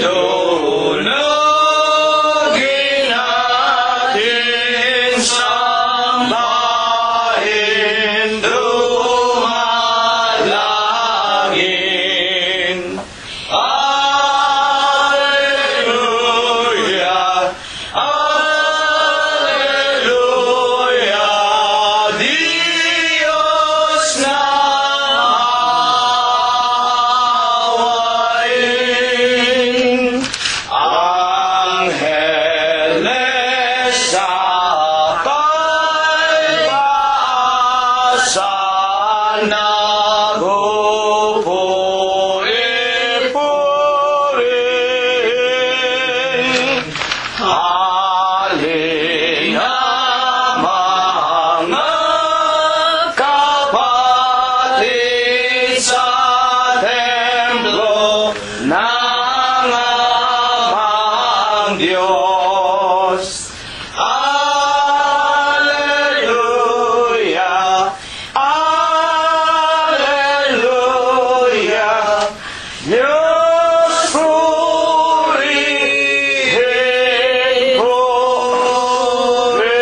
Dunugin natin sambahin, dumalangin. Alleluia, Alleluia, Diyos na mahawain. Angeles sa pagpaasan nagpupuri-puri. Halina mga kapatid sa templo ng amang Diyos. Alleluia, Alleluia, Diyos purihin, purihin.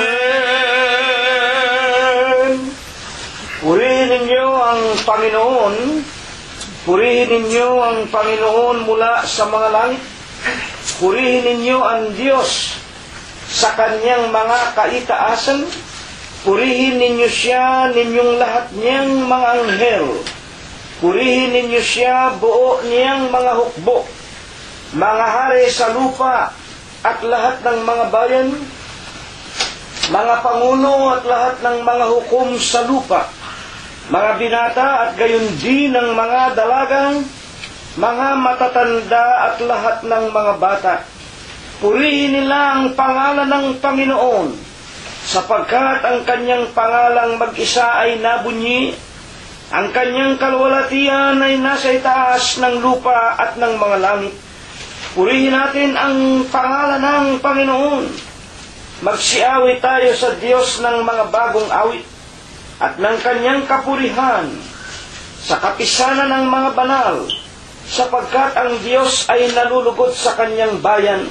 Amen. Purihin ninyo ang Panginoon. Purihin ninyo ang Panginoon mula sa mga langit. Purihin ninyo ang Diyos sa kanyang mga kaitaasan. Purihin ninyo siya, ninyong lahat niyang mga anghel. Purihin ninyo siya, buo niyang mga hukbo, mga hari sa lupa at lahat ng mga bayan, mga pangulo at lahat ng mga hukom sa lupa, mga binata at gayon din ng mga dalagang, mga matatanda at lahat ng mga bata. Purihin nila ang pangalan ng Panginoon, sapagkat ang kanyang pangalang mag-isa ay nabunyi, ang kanyang kalwalatian ay nasa itaas ng lupa at ng mga langit. Purihin natin ang pangalan ng Panginoon. Magsiawit tayo sa Diyos ng mga bagong awit at ng kanyang kapurihan sa kapisanan ng mga banal, sapagkat ang Diyos ay nalulugod sa kanyang bayan.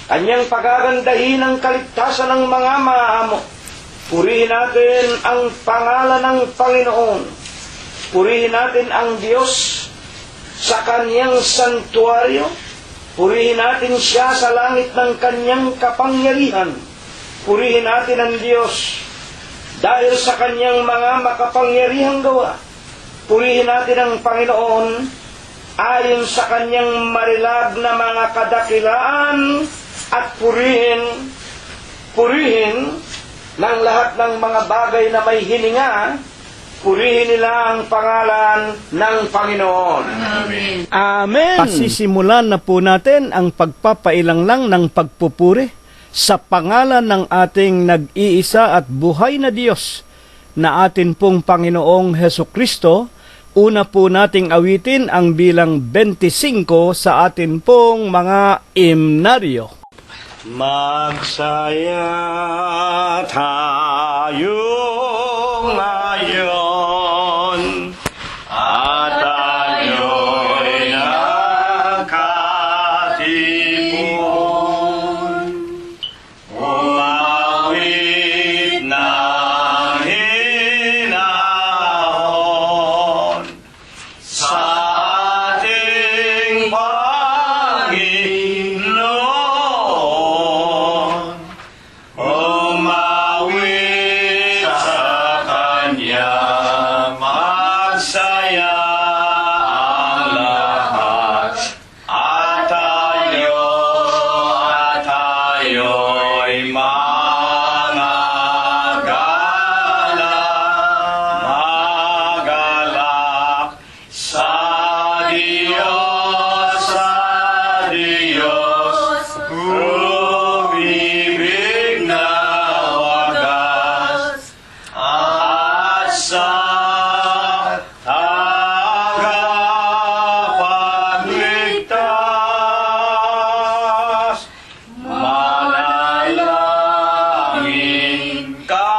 Kanyang pagagandahin ang kaligtasan ng mga maamo. Purihin natin ang pangalan ng Panginoon. Purihin natin ang Diyos sa kanyang santuaryo. Purihin natin siya sa langit ng kanyang kapangyarihan. Purihin natin ang Diyos dahil sa kanyang mga makapangyarihang gawa. Purihin natin ang Panginoon ayon sa kanyang marilag na mga kadakilaan at purihin ng lahat ng mga bagay na may hininga. Purihin nila ang pangalan ng Panginoon. Amen. Amen. Pasisimulan na po natin ang pagpapailang lang ng pagpupuri sa pangalan ng ating nag-iisa at buhay na Diyos na atin pong Panginoong Hesukristo. Una po nating awitin ang bilang 25 sa atin pong mga imnaryo. Magsaya tayo ngayon at tayo'y nakatipon. Umawit ng hinahon sa ating Panginoon. Umawit sa Kanya, magsaya ang lahat. At tayo'y magalak sa Diyos, umibig na wagas, at sa tagapagligtas. Manalangin kapatid.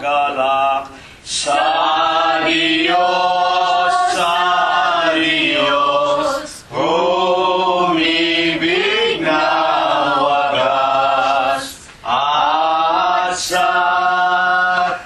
magalak sa Diyos, umibig na wagas, at sa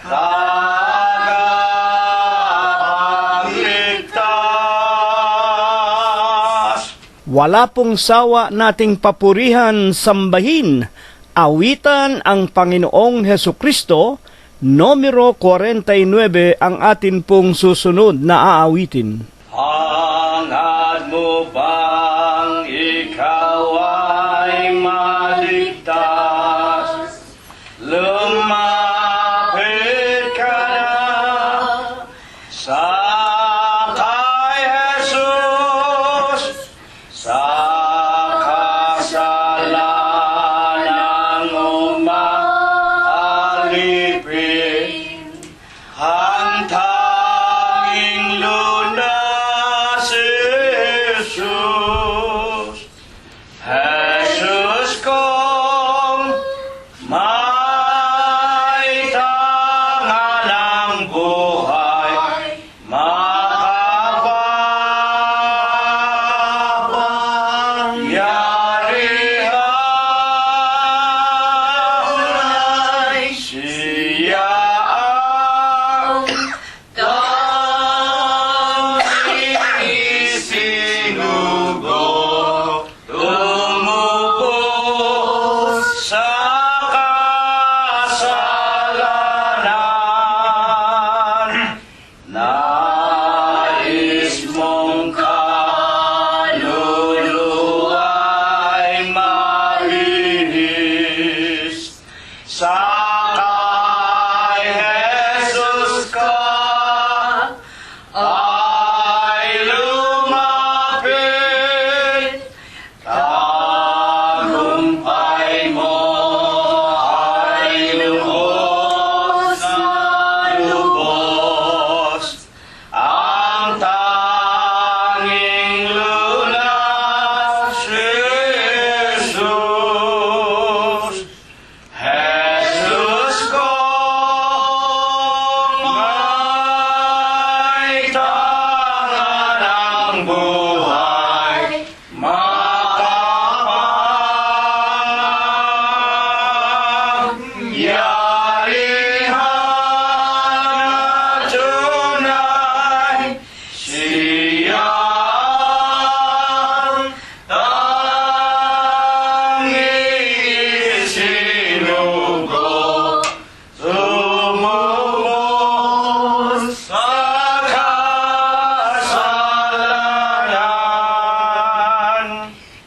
tagapagligtas. Wala pong sawa nating papurihan, sambahin, awitan ang Panginoong Hesukristo. Numero 49 ang atin pong susunod na aawitin. Hangad mo bang ikaw ay maligtas? Lumapit ka na sa kay Jesus, sa kasalanang umalipin. Ang tanging lunas, Jesus, Jesus kong may tangan ng buhay, makapangyarihan. Siya ang isinugo, tumupos sa kasalanan. Nais mong kaluluwa'y malinis, sa kay Jesus ka ay lumapit. Tagumpay mo ay lubos na lubos. Ang tanging lunas, Jesus, Jesus kong may tangan ng buhay, makapangyarihan na tunay. Siya ang tanging isinugo, tumubos sa kasalanan.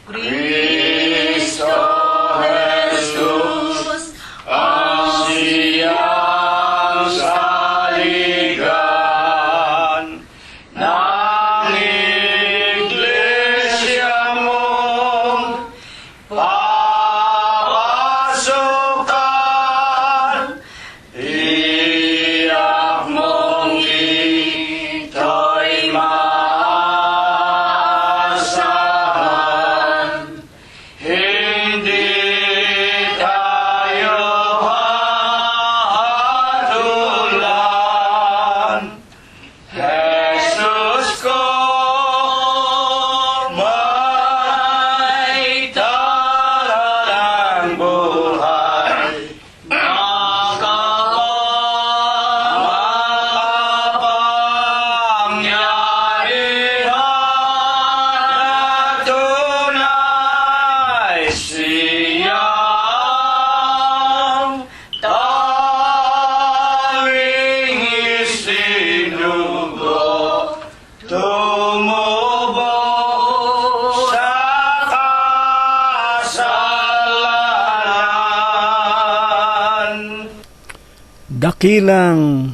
Kristo Jesus, ang siyang saligan ng iglesia mong papasukan. Iyak mong ito'y maasahan. Hindi tayo hahatulan. Jesus ko may tangan ng buhay, makapangyarihan na tunay. Siya ang tanging isinugo, tumubos sa kasalanan. Dakilang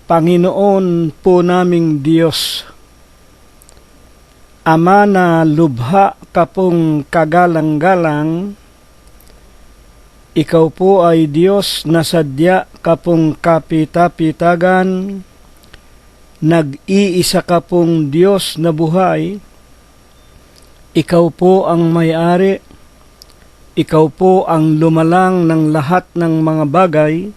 Panginoon po naming Diyos, Ama na lubha ka pong kagalang-galang, ikaw po ay Diyos na sadya ka pong kapitapitagan, nag-iisa ka pong Diyos na buhay, Ikaw po ang may-ari, ikaw po ang lumalang ng lahat ng mga bagay,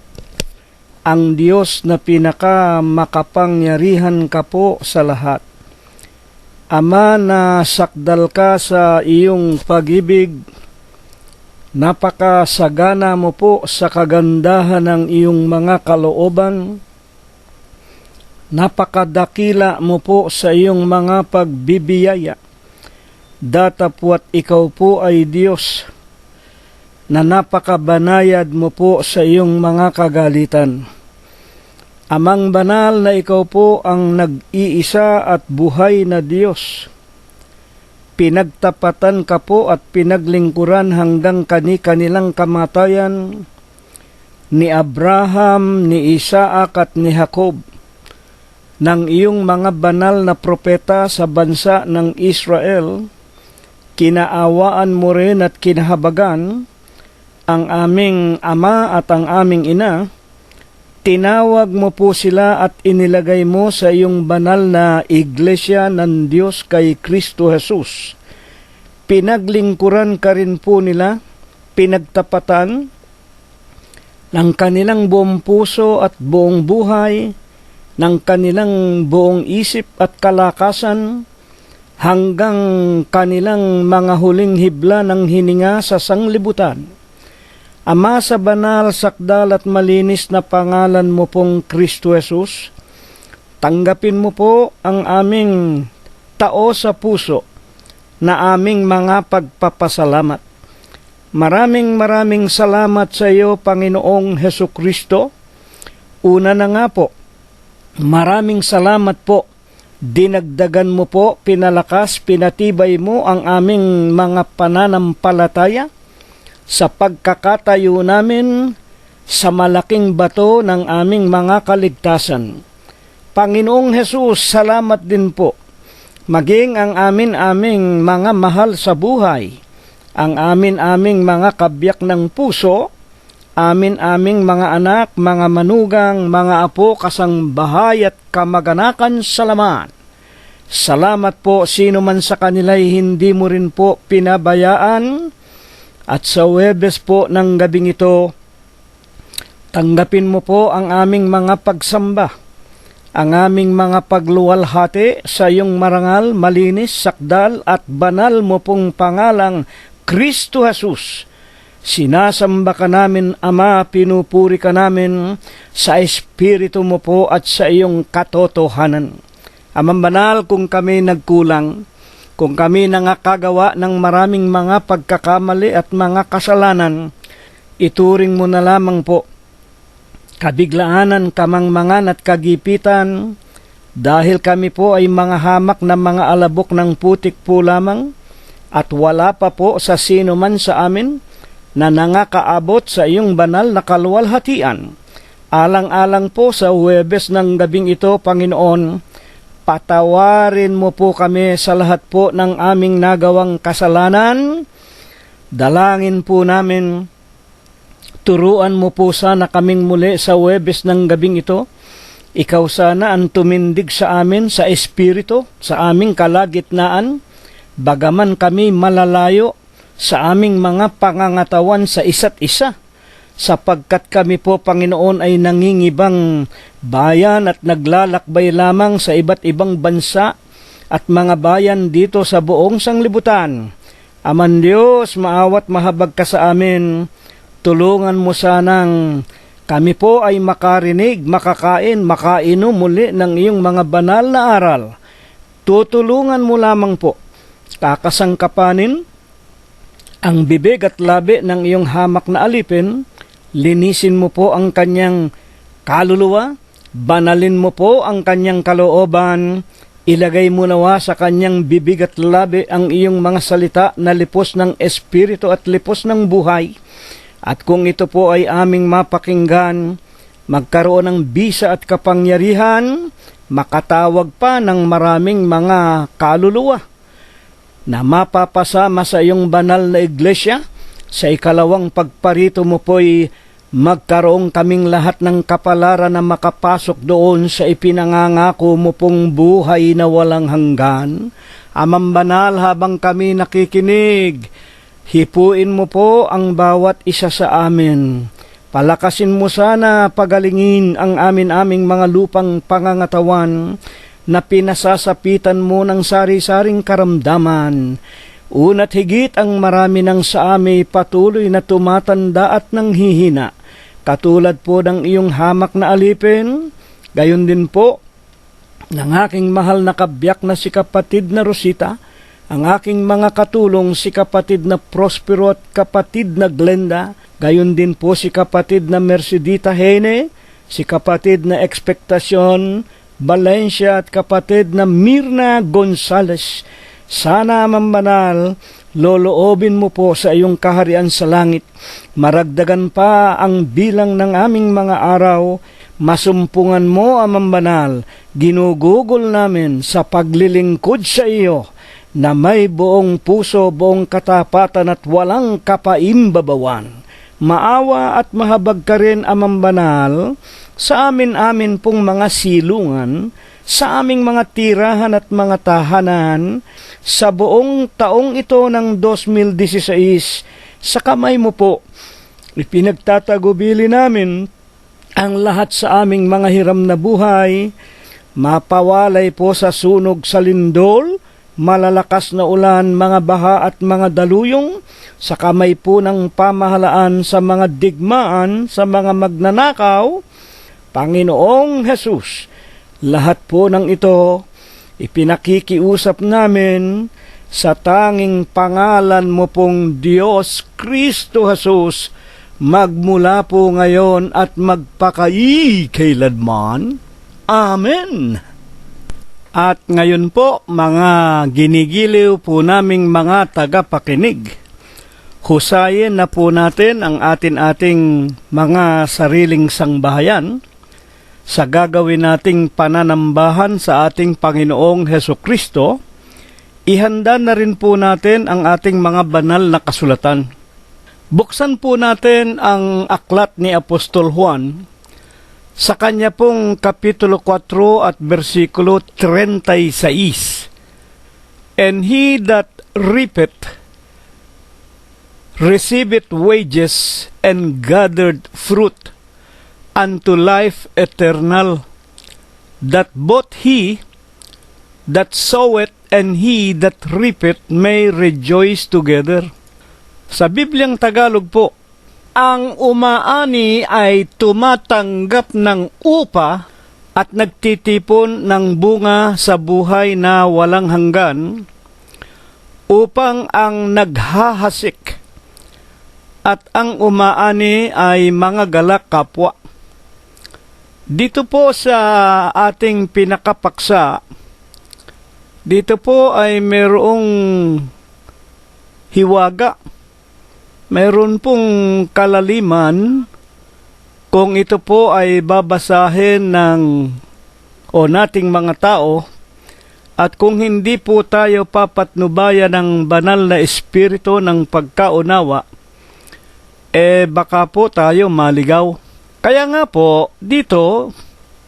ang Diyos na pinakamakapangyarihan ka po sa lahat. Ama, na sakdal ka sa iyong pag-ibig, napakasagana mo po sa kagandahan ng iyong mga kalooban, napakadakila mo po sa iyong mga pagbibiyaya. Datapwat ikaw po ay Diyos na napakabanayad mo po sa iyong mga kagalitan. Amang banal na ikaw po ang nag-iisa at buhay na Diyos. Pinagtapatan ka po at pinaglingkuran hanggang kani-kanilang kamatayan ni Abraham, ni Isaac at ni Jacob, ng iyong mga banal na propeta sa bansa ng Israel. Kinaawaan mo rin at kinahabagan ang aming ama at ang aming ina. Tinawag mo po sila at inilagay mo sa iyong banal na iglesia ng Diyos kay Kristo Jesus. Pinaglingkuran ka rin po nila, pinagtapatan ng kanilang buong puso at buong buhay, ng kanilang buong isip at kalakasan, hanggang kanilang mga huling hibla ng hininga sa sanglibutan. Ama, sa banal, sakdal at malinis na pangalan mo pong Kristo Jesus, tanggapin mo po ang aming tao sa puso na aming mga pagpapasalamat. Maraming salamat sa iyo, Panginoong Hesu Kristo. Una na nga po, maraming salamat po. Dinagdagan mo po, pinalakas, pinatibay mo ang aming mga pananampalataya sa pagkakatayo namin sa malaking bato ng aming mga kaligtasan. Panginoong Hesus, salamat din po. Maging ang aming mga mahal sa buhay, ang aming mga kabyak ng puso, aming mga anak, mga manugang, mga apo, kasangbahay at kamag-anakan sa laman. Salamat po, sino man sa kanila'y hindi mo rin po pinabayaan. At sa Huwebes po ng gabing ito, tanggapin mo po ang aming mga pagsamba, ang aming mga pagluwalhati sa iyong marangal, malinis, sakdal at banal mo pong pangalang Kristo Jesus. Sinasamba ka namin, Ama, pinupuri ka namin sa Espiritu mo po at sa iyong katotohanan. Amang banal, kung kami nagkulang, kung kami nangakagawa ng maraming mga pagkakamali at mga kasalanan, ituring mo na lamang po kabiglaan, kamangmangan at kagipitan, dahil kami po ay mga hamak na mga alabok ng putik po lamang, at wala pa po sa sino man sa amin na nangakaabot sa iyong banal na kaluwalhatian. Alang-alang po sa Huwebes ng gabing ito, Panginoon, patawarin mo po kami sa lahat po ng aming nagawang kasalanan. Dalangin po namin, turuan mo po sana kaming muli sa Huwebes ng gabing ito. Ikaw sana ang tumindig sa amin sa Espiritu, sa aming kalagitnaan, bagaman kami malalayo sa aming mga pangangatawan sa isa't isa, sapagkat kami po, Panginoon, ay nangingibang bayan at naglalakbay lamang sa iba't ibang bansa at mga bayan dito sa buong sanglibutan. Aman Diyos, maawat mahabag ka sa amin. Tulungan mo sanang kami po ay makarinig, makakain, makainom muli ng iyong mga banal na aral. Tutulungan mo lamang po kakasangkapanin ang bibig at labi ng iyong hamak na alipin. Linisin mo po ang kanyang kaluluwa, banalin mo po ang kanyang kalooban, ilagay mo nawa sa kanyang bibig at labi ang iyong mga salita na lipos ng espiritu at lipos ng buhay. At kung ito po ay aming mapakinggan, magkaroon ng bisa at kapangyarihan, makatawag pa ng maraming mga kaluluwa na mapapasama sa iyong banal na iglesia. Sa ikalawang pagparito mo po'y magkaroon kaming lahat ng kapalaran na makapasok doon sa ipinangangako mo pong buhay na walang hanggan. Amang banal, habang kami nakikinig, hipuin mo po ang bawat isa sa amin. Palakasin mo sana, pagalingin ang aming mga lupang pangangatawan na pinasasapitan mo ng sari-saring karamdaman. Una't higit ang marami ng sa amin patuloy na tumatanda at nanghihina. Katulad po ng iyong hamak na alipin, gayon din po ng aking mahal na kabiyak na si kapatid na Rosita, ang aking mga katulong si kapatid na Prospero at kapatid na Glenda, gayon din po si kapatid na Mercedita Hene, si kapatid na Expectacion Valencia at kapatid na Mirna Gonzales. Sana, Amang Banal, loloobin mo po sa iyong kaharian sa langit. Maragdagan pa ang bilang ng aming mga araw. Masumpungan mo, Amang Banal, ginugugol namin sa paglilingkod sa iyo na may buong puso, buong katapatan at walang kapaimbabawan. Maawa at mahabag ka rin, Amang Banal, sa amin pong mga silungan, sa aming mga tirahan at mga tahanan, sa buong taong ito ng 2016, sa kamay mo po, ipinagtatagubili namin ang lahat sa aming mga hiram na buhay, mapawalay po sa sunog sa lindol, malalakas na ulan, mga baha at mga daluyong, sa kamay po ng pamahalaan sa mga digmaan, sa mga magnanakaw. Panginoong Jesus, lahat po ng ito, ipinakikiusap namin sa tanging pangalan mo pong Diyos Kristo Jesus, magmula po ngayon at magpakailanman. Amen. At ngayon po, mga ginigiliw po naming mga tagapakinig, husayin na po natin ang ating mga sariling sangbahayan sa gagawin nating pananambahan sa ating Panginoong Hesukristo. Ihanda na rin po natin ang ating mga banal na kasulatan. Buksan po natin ang aklat ni Apostol Juan sa kanya pong Kapitulo 4 at versikulo 36. And he that reapeth receiveth wages and gathered fruit unto life eternal, that both he that soweth and he that reapeth may rejoice together. Sa Bibliang Tagalog po, ang umaani ay tumatanggap ng upa at nagtitipon ng bunga sa buhay na walang hanggan, upang ang naghahasik at ang umaani ay mga galak kapwa. Dito po sa ating pinakapaksa, dito po ay mayroong hiwaga, mayroon pong kalaliman kung ito po ay babasahin nating mga tao, at kung hindi po tayo papatnubayan ng banal na espiritu ng pagkaunawa, baka po tayo maligaw. Kaya nga po, dito,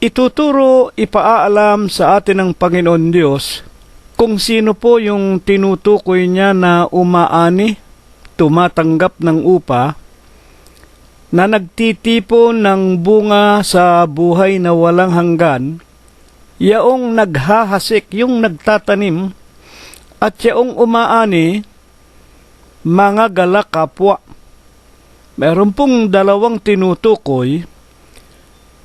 ituturo, ipaalam sa atin ng Panginoon Diyos kung sino po yung tinutukoy niya na umaani, tumatanggap ng upa, na nagtitipon ng bunga sa buhay na walang hanggan, yaong naghahasik, yung nagtatanim, at yaong umaani, mga galak kapwa. Meron pong dalawang tinutukoy,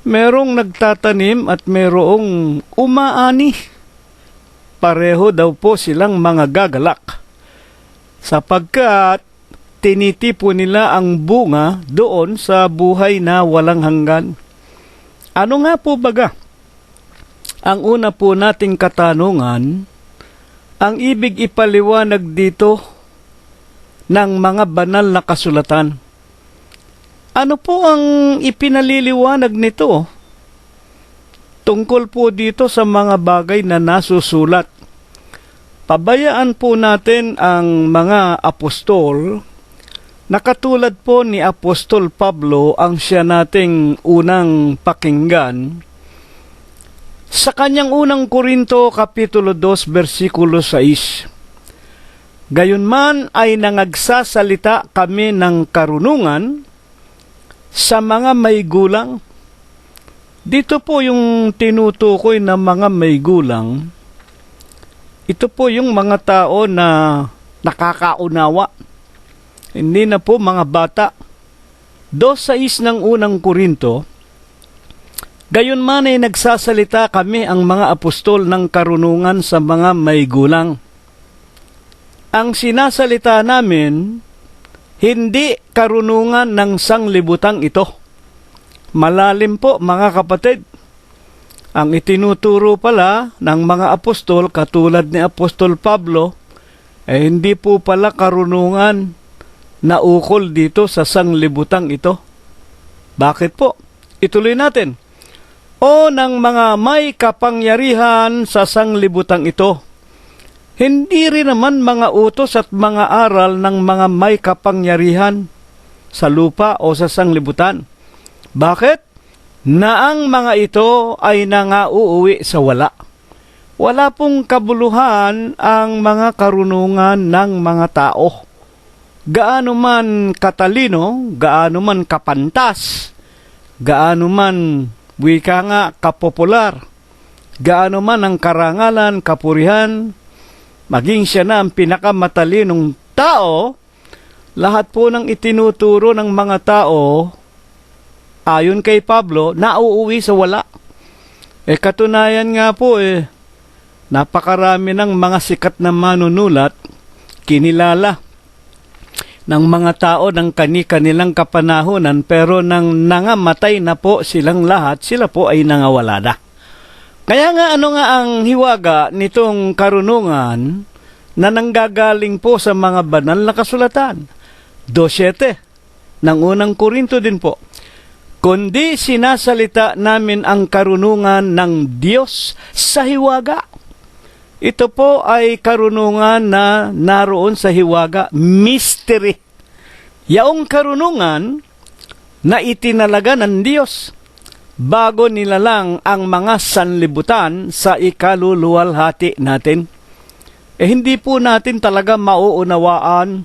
merong nagtatanim at merong umaani. Pareho daw po silang mga gagalak, sapagkat tinitipon nila ang bunga doon sa buhay na walang hanggan. Ano nga po baga? Ang una po nating katanungan, ang ibig ipaliwanag dito ng mga banal na kasulatan. Ano po ang ipinaliliwanag nito? Tungkol po dito sa mga bagay na nasusulat. Pabayaan po natin ang mga apostol, na katulad po ni Apostol Pablo ang siya nating unang pakinggan Sa kanyang unang Korinto, Kapitulo 2, versikulo 6, gayunman ay nangagsasalita kami ng karunungan sa mga may gulang. Dito po yung tinutukoy na mga may gulang. Ito po yung mga tao na nakakaunawa. Hindi na po mga bata. 2:6 ng unang Korinto, gayunman ay nagsasalita kami ang mga apostol ng karunungan sa mga may gulang. Ang sinasalita namin, hindi karunungan ng sanglibutang ito. Malalim po mga kapatid. Ang itinuturo pala ng mga apostol, katulad ni Apostol Pablo, hindi po pala karunungan na ukol dito sa sanglibutang ito. Bakit po? Ituloy natin. O ng mga may kapangyarihan sa sanglibutang ito. Hindi rin naman mga utos at mga aral ng mga may kapangyarihan sa lupa o sa sanglibutan. Bakit? Na ang mga ito ay nangauuwi sa wala. Wala pong kabuluhan ang mga karunungan ng mga tao. Gaano man katalino, gaano man kapantas, gaano man wika nga kapopular, gaano man ang karangalan, kapurihan, maging siya na ang pinakamatalinong tao, lahat po ng itinuturo ng mga tao, ayon kay Pablo, nauuwi sa wala. Katunayan nga po napakarami ng mga sikat na manunulat, kinilala ng mga tao ng kani-kanilang kapanahunan, pero nang nangamatay na po silang lahat, sila po ay nangawala na. Kaya nga ano nga ang hiwaga nitong karunungan na nanggagaling po sa mga banal na kasulatan? 2:7 ng unang Korinto din po. Kundi sinasalita namin ang karunungan ng Diyos sa hiwaga. Ito po ay karunungan na naroon sa hiwaga, mystery. Yaong karunungan na itinalaga ng Diyos bago nilalang ang mga sanlibutan sa ikaluluwalhati natin. Hindi po natin talaga mauunawaan.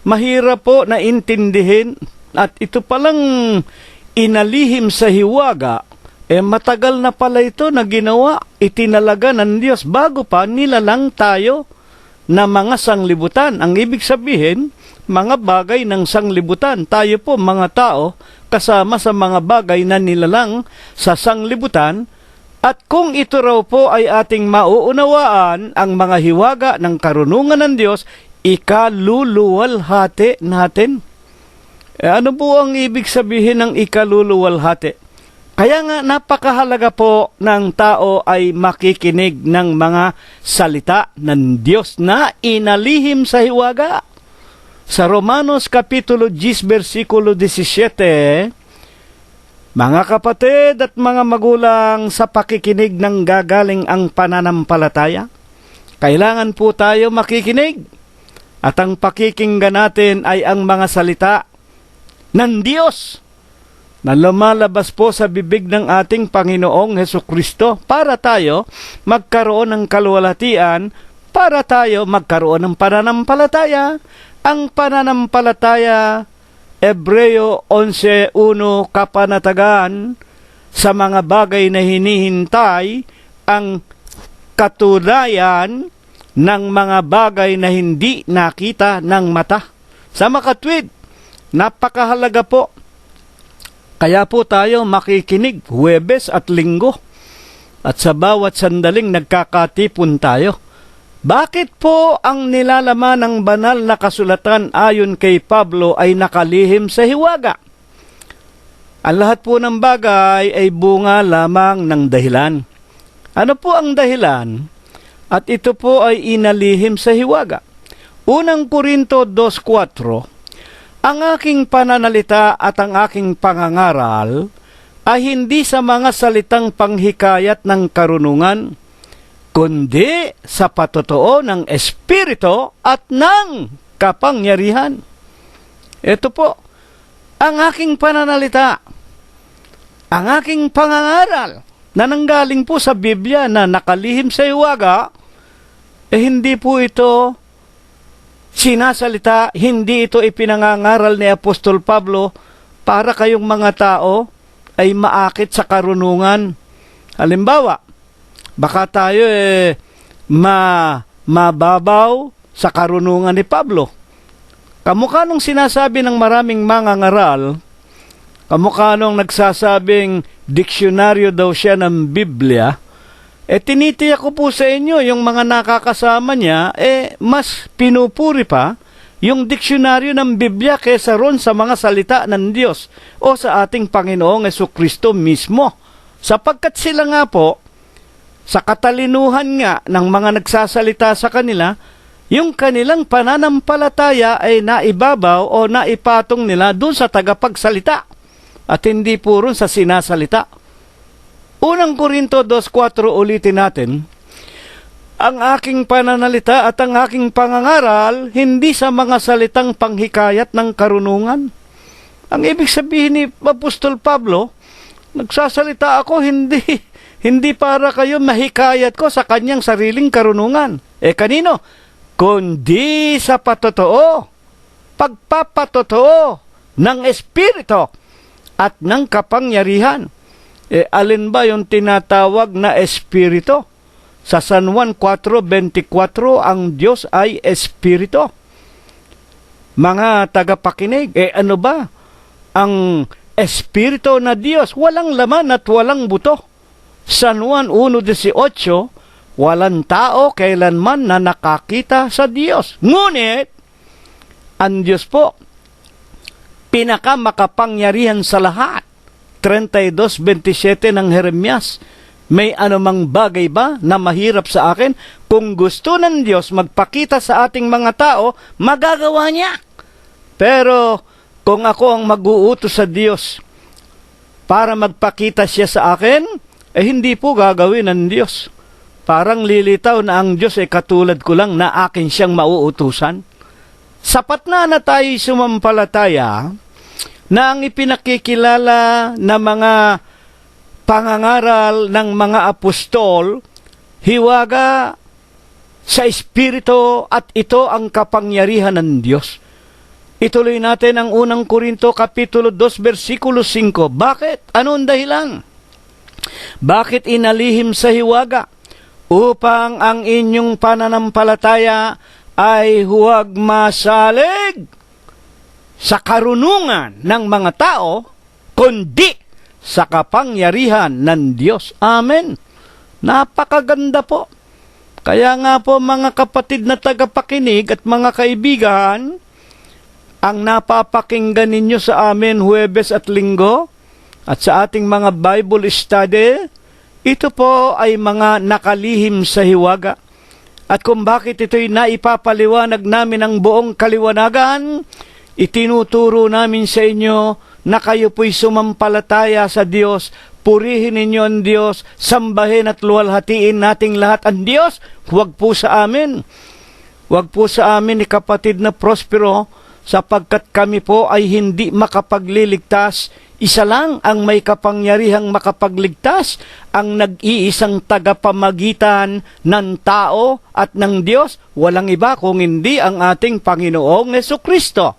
Mahirap po na intindihin, at ito palang inalihim sa hiwaga, matagal na pala ito na ginawa, itinalaga ng Diyos bago pa nilalang tayo na mga sanglibutan. Ang ibig sabihin, mga bagay ng sanglibutan. Tayo po mga tao kasama sa mga bagay na nilalang sa sanglibutan. At kung ito raw po ay ating mauunawaan, ang mga hiwaga ng karunungan ng Diyos, ikaluluwalhati natin. Ano po ang ibig sabihin ng ikaluluwalhati? Kaya nga napakahalaga po ng tao ay makikinig ng mga salita ng Diyos na inalihim sa hiwaga. Sa Romanos Kapitulo 10, versikulo 17, mga kapatid at mga magulang, sa pakikinig ng gagaling ang pananampalataya. Kailangan po tayo makikinig. At ang pakikinggan natin ay ang mga salita ng Diyos na lumalabas po sa bibig ng ating Panginoong Hesukristo para tayo magkaroon ng kaluwalhatian, para tayo magkaroon ng pananampalataya. Ang pananampalataya, Hebreo 11:1, kapanatagan sa mga bagay na hinihintay, ang katunayan ng mga bagay na hindi nakita ng mata. Sa makatwid, napakahalaga po. Kaya po tayo makikinig Huwebes at Linggo. At sa bawat sandaling nagkakatipon tayo. Bakit po ang nilalaman ng banal na kasulatan ayon kay Pablo ay nakalihim sa hiwaga? Ang lahat po ng bagay ay bunga lamang ng dahilan. Ano po ang dahilan? At ito po ay inalihim sa hiwaga. Unang Korinto 2:4, ang aking pananalita at ang aking pangangaral ay hindi sa mga salitang panghikayat ng karunungan, kundi sa patotoo ng Espiritu at ng kapangyarihan. Ito po, ang aking pananalita, ang aking pangangaral, na nanggaling po sa Biblia na nakalihim sa hiwaga, hindi po ito sinasalita, hindi ito ipinangangaral ni Apostol Pablo para kayong mga tao ay maakit sa karunungan. Halimbawa, baka tayo mababaw sa karunungan ni Pablo. Kamukha nung sinasabi ng maraming mangangaral, kamukha nung nagsasabing diksyonaryo daw siya ng Biblia, tinitiyak ko po sa inyo, yung mga nakakasama niya, mas pinupuri pa yung diksyonaryo ng Biblia kesa ron sa mga salita ng Diyos o sa ating Panginoong Jesucristo mismo. Sapagkat sila nga po, sa katalinuhan nga ng mga nagsasalita sa kanila, yung kanilang pananampalataya ay naibabaw o naipatong nila dun sa tagapagsalita at hindi po ron sa sinasalita. Unang Korinto 2:4 ulitin natin, ang aking pananalita at ang aking pangangaral hindi sa mga salitang panghikayat ng karunungan. Ang ibig sabihin ni Apostol Pablo, nagsasalita ako hindi para kayo mahikayat ko sa kanyang sariling karunungan. Kanino? Kundi sa patotoo, pagpapatotoo ng Espiritu at ng kapangyarihan. Alin ba yung tinatawag na Espiritu? Sa San Juan 4:24, ang Diyos ay Espiritu. Mga tagapakinig, ano ba? Ang Espiritu na Diyos, walang laman at walang buto. San Juan 1:18, walang tao kailanman na nakakita sa Diyos. Ngunit, ang Diyos po, pinakamakapangyarihan sa lahat. 32:27 ng Jeremias, may anumang bagay ba na mahirap sa akin? Kung gusto ng Diyos magpakita sa ating mga tao, magagawa niya. Pero kung ako ang mag-uutos sa Diyos para magpakita siya sa akin, hindi po gagawin ng Diyos. Parang lilitaw na ang Diyos katulad ko lang na akin siyang mauutusan. Sapat na tayo sumampalataya na ang ipinakikilala na mga pangangaral ng mga apostol, hiwaga sa Espiritu at ito ang kapangyarihan ng Diyos. Ituloy natin ang unang Korinto Kapitulo 2, versikulo 5. Bakit? Anong dahilan? Bakit inalihim sa hiwaga? Upang ang inyong pananampalataya ay huwag masalig sa karunungan ng mga tao, kundi sa kapangyarihan ng Diyos. Amen. Napakaganda po. Kaya nga po mga kapatid na tagapakinig at mga kaibigan, ang napapakinggan ninyo sa amin Huwebes at Linggo at sa ating mga Bible study, ito po ay mga nakalihim sa hiwaga. At kung bakit ito'y naipapaliwanag namin ang buong kaliwanagan, itinuturo namin sa inyo na kayo po'y sumampalataya sa Diyos, purihin ninyo ang Diyos, sambahin at luwalhatiin nating lahat ang Diyos. Huwag po sa amin. Huwag po sa amin ni kapatid na Prospero, sapagkat kami po ay hindi makapagliligtas. Isa lang ang may kapangyarihang makapagligtas, ang nag-iisang tagapamagitan ng tao at ng Diyos, walang iba kung hindi ang ating Panginoong Jesucristo.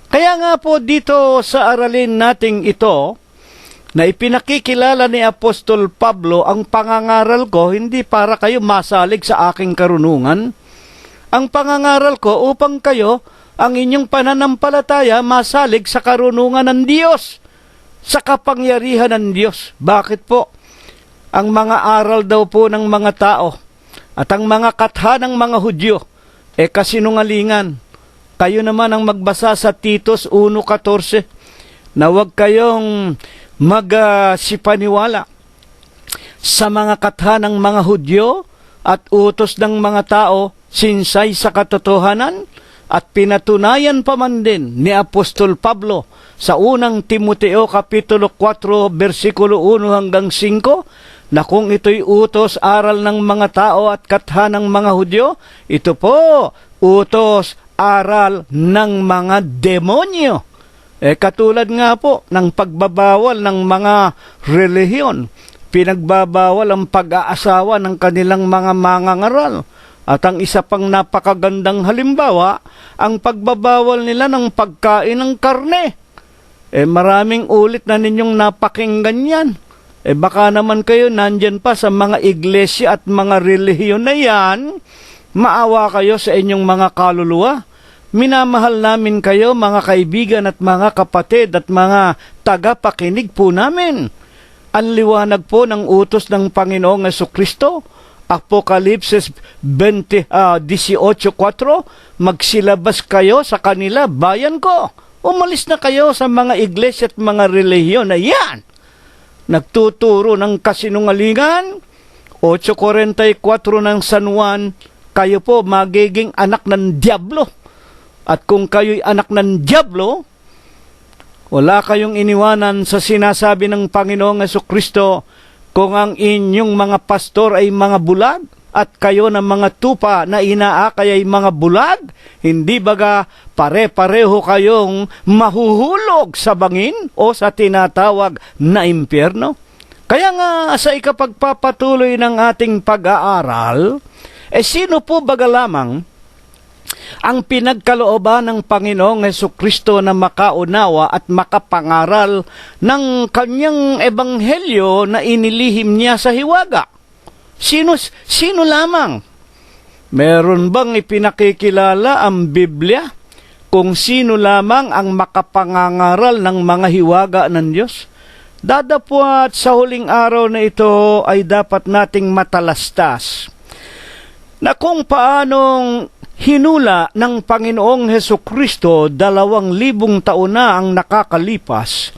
Kaya nga po dito sa aralin nating ito, na ipinakikilala ni Apostol Pablo, ang pangangaral ko hindi para kayo masalig sa aking karunungan. Ang pangangaral ko upang kayo, ang inyong pananampalataya masalig sa karunungan ng Diyos, sa kapangyarihan ng Diyos. Bakit po? Ang mga aral daw po ng mga tao at ang mga katha ng mga Hudyo, kasinungalingan. Kayo naman ang magbasa sa Titus 1:14 na huwag kayong magsipaniwala sa mga katha ng mga Hudyo at utos ng mga tao sinsay sa katotohanan, at pinatunayan pa man din ni Apostol Pablo sa unang Timoteo Kapitulo 4, versikulo 1 hanggang 5, na kung ito'y utos aral ng mga tao at katha ng mga Hudyo, ito po utos aral ng mga demonyo. Katulad nga po ng pagbabawal ng mga relihiyon, Pinagbabawal ang pag-aasawa ng kanilang mga mangangaral. At ang isa pang napakagandang halimbawa, ang pagbabawal nila ng pagkain ng karne. Maraming ulit na ninyong napakinggan yan. Baka naman kayo nandyan pa sa mga iglesia at mga relihiyon na yan, maawa kayo sa inyong mga kaluluwa. Minamahal namin kayo, mga kaibigan at mga kapatid at mga tagapakinig po namin. Ang liwanag po ng utos ng Panginoong Jesucristo, Apokalipsis 18:4, magsilabas kayo sa kanila, bayan ko. Umalis na kayo sa mga iglesia at mga relihiyon na yan. Nagtuturo ng kasinungalingan, 8:44 ng San Juan, kayo po magiging anak ng Diablo. At kung kayo'y anak ng Diablo, wala kayong iniwanan sa sinasabi ng Panginoong Jesucristo, kung ang inyong mga pastor ay mga bulag, at kayo ng mga tupa na inaakay ay mga bulag, hindi baga pare-pareho kayong mahuhulog sa bangin o sa tinatawag na impyerno? Kaya nga sa ikapagpapatuloy ng ating pag-aaral, sino po baga lamang ang pinagkalooban ng Panginoong Jesucristo na makaunawa at makapangaral ng kanyang ebanghelyo na inilihim niya sa hiwaga? Sino lamang? Meron bang ipinakikilala ang Biblia kung sino lamang ang makapangangaral ng mga hiwaga ng Diyos? Dadapwat sa huling araw na ito ay dapat nating matalastas na kung paanong hinula ng Panginoong Hesukristo 2,000 taon na ang nakakalipas.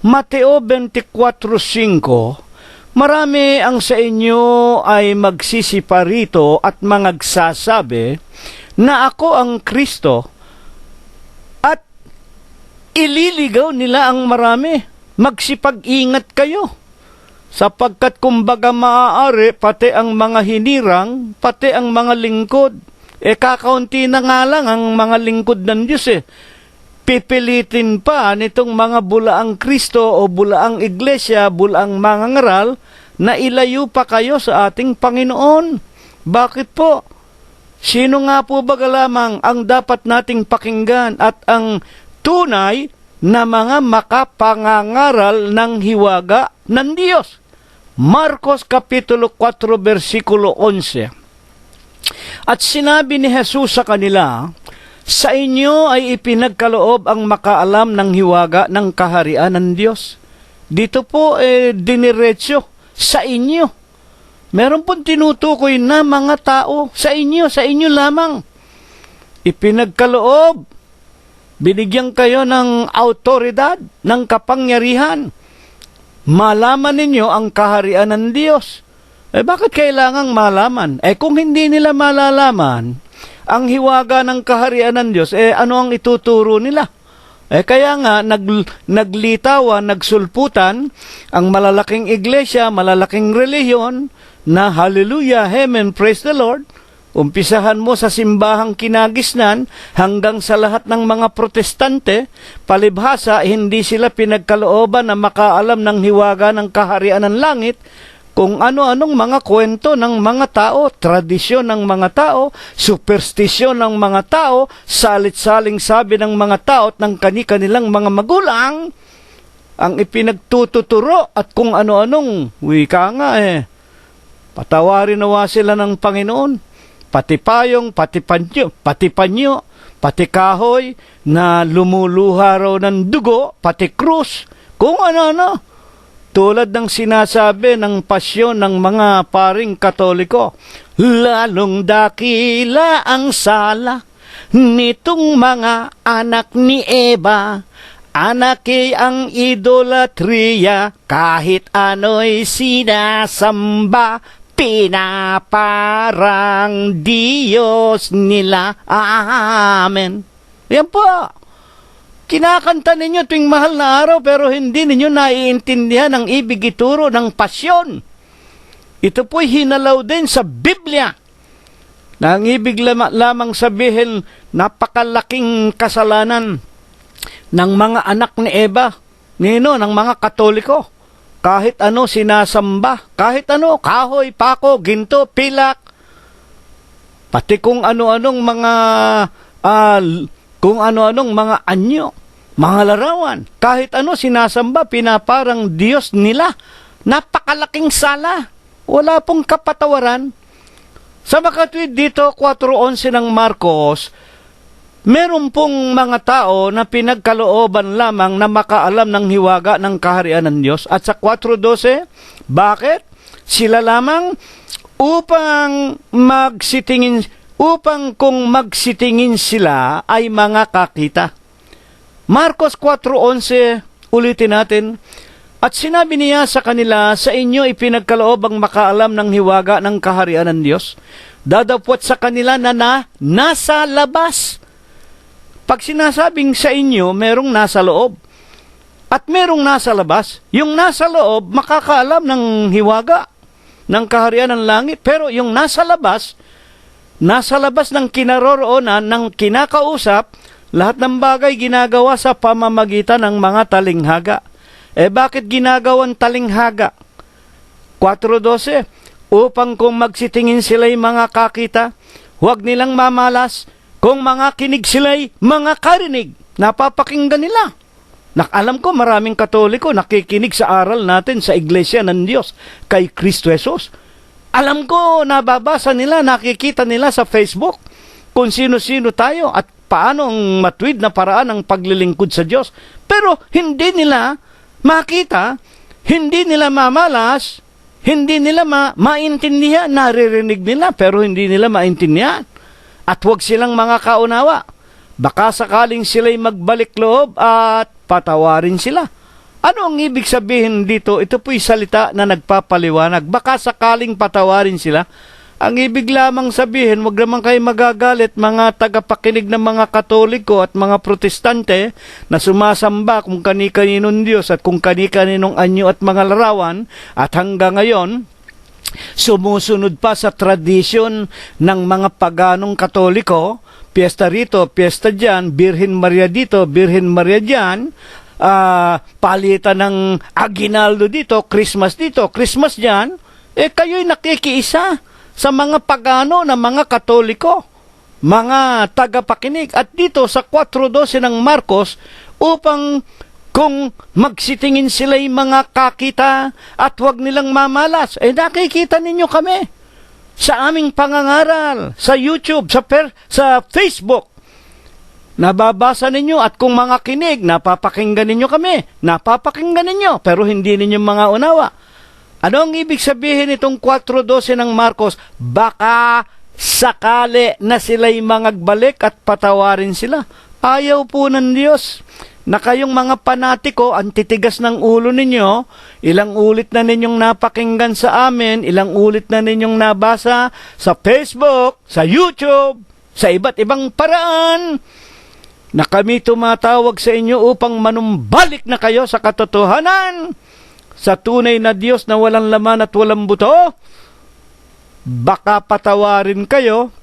Mateo 24:5, marami ang sa inyo ay magsisiparito at mangagsasabi na ako ang Kristo, at ililigaw nila ang marami. Magsipag-ingat kayo, sapagkat kumbaga maaari pati ang mga hinirang, pati ang mga lingkod, kakaunti na nga lang ang mga lingkod ng Diyos Pipilitin pa nitong mga bulaang Kristo o bulaang iglesia, bulaang mangangaral, na ilayo pa kayo sa ating Panginoon. Bakit po? Sino nga po baga lamang ang dapat nating pakinggan at ang tunay na mga makapangangaral ng hiwaga ng Diyos? Marcos Kapitulo 4, versikulo 11. At sinabi ni Jesus sa kanila, sa inyo ay ipinagkaloob ang makaalam ng hiwaga ng kaharian ng Diyos. Dito po diniretso, sa inyo. Meron pong tinutukoy na mga tao, sa inyo lamang. Ipinagkaloob, binigyan kayo ng autoridad, ng kapangyarihan. Malaman ninyo ang kaharian ng Diyos. Bakit kailangang malaman? Kung hindi nila malalaman ang hiwaga ng kaharian ng Diyos, ano ang ituturo nila? Kaya nga, naglitawan, nagsulputan ang malalaking iglesia, malalaking relihiyon, na hallelujah, amen, praise the Lord. Umpisahan mo sa simbahang kinagisnan hanggang sa lahat ng mga protestante, palibhasa, hindi sila pinagkalooban na makaalam ng hiwaga ng kaharian ng langit, kung ano-anong mga kwento ng mga tao, tradisyon ng mga tao, superstisyon ng mga tao, salit-saling sabi ng mga tao at ng kani-kanilang mga magulang, ang ipinagtututuro at kung ano-anong wika nga patawarin nawa sila ng Panginoon. Pati payong, pati panyo, pati kahoy na lumuluha raw ng dugo, pati krus, kung ano-ano. Tulad ng sinasabi ng pasyon ng mga paring Katoliko, lalong dakila ang sala nitong mga anak ni Eva, anaki ang idolatriya, kahit ano'y sinasamba, pinaparang Diyos nila. Amen. Yan po. Kinakanta ninyo tuwing mahal na araw, pero hindi ninyo naiintindihan ang ibig ituro ng pasyon. Ito po'y hinalaw din sa Biblia. Na ang ibig lamang sabihin, napakalaking kasalanan ng mga anak ni Eva, ng mga Katoliko. kahit ano sinasamba, kahit ano, kahoy, pako, ginto, pilak, pati kung ano-anong mga anyo, mga larawan, kahit ano sinasamba, pinaparang Diyos nila. Napakalaking sala. Wala pong kapatawaran. Sa makatwid dito, 4:11 ng Marcos, meron pong mga tao na pinagkalooban lamang na makaalam ng hiwaga ng kaharian ng Diyos. At sa 4:12, bakit? Sila lamang upang kung magsitingin sila ay mga kakita. Marcos 4:11, ulitin natin. At sinabi niya sa kanila, sa inyo ipinagkaloob ang makaalam ng hiwaga ng kaharian ng Diyos. Dadapwat sa kanila na nasa labas. Pag sinasabing sa inyo, merong nasa loob. At merong nasa labas. Yung nasa loob, makakaalam ng hiwaga ng kaharian ng langit. Pero yung nasa labas ng kinaroroonan, ng kinakausap, lahat ng bagay ginagawa sa pamamagitan ng mga talinghaga. Bakit ginagawang talinghaga? 4:12, upang kung magsitingin sila'y mga kakita, huwag nilang mamalas, kung mga kinig sila'y mga karinig, napapakinggan nila. Alam ko maraming Katoliko nakikinig sa aral natin sa Iglesia ng Diyos kay Kristo Jesus. Alam ko nababasa nila, nakikita nila sa Facebook kung sino-sino tayo at paano ang matwid na paraan ng paglilingkod sa Diyos. Pero hindi nila makita, hindi nila mamalas, hindi nila maintindihan, naririnig nila pero hindi nila maintindihan. At huwag silang mga kaunawa. Baka sakaling sila'y magbalik loob at patawarin sila. Ano ang ibig sabihin dito? Ito po'y salita na nagpapaliwanag. Baka sakaling patawarin sila. Ang ibig lamang sabihin, wag naman kayo magagalit mga tagapakinig ng mga Katoliko at mga Protestante na sumasamba kung kani-kaninong Diyos at kung kani-kaninong anyo at mga larawan at hanggang ngayon, sumusunod pa sa tradisyon ng mga paganong Katoliko, piyesta rito, piyesta dyan, Birhen Maria dito, Birhen Maria dyan, palitan ng aginaldo dito, Christmas dyan, kayo'y nakikiisa sa mga pagano na mga Katoliko, mga tagapakinig. At dito sa 4:12 ng Marcos, upang kung magsitingin sila'y mga kakita at huwag nilang mamalas, nakikita ninyo kami sa aming pangangaral, sa YouTube, sa Facebook. Nababasa ninyo at kung mga kinig, napapakinggan ninyo kami, napapakinggan ninyo, pero hindi ninyo mga unawa. Ano ang ibig sabihin itong 4:12 ng Marcos? Baka sakali na sila'y mangagbalik at patawarin sila. Ayaw po ng Diyos na kayong mga panatiko, ang titigas ng ulo ninyo, ilang ulit na ninyong napakinggan sa amin, ilang ulit na ninyong nabasa sa Facebook, sa YouTube, sa iba't ibang paraan, na kami tumatawag sa inyo upang manumbalik na kayo sa katotohanan, sa tunay na Diyos na walang laman at walang buto. Baka patawarin kayo,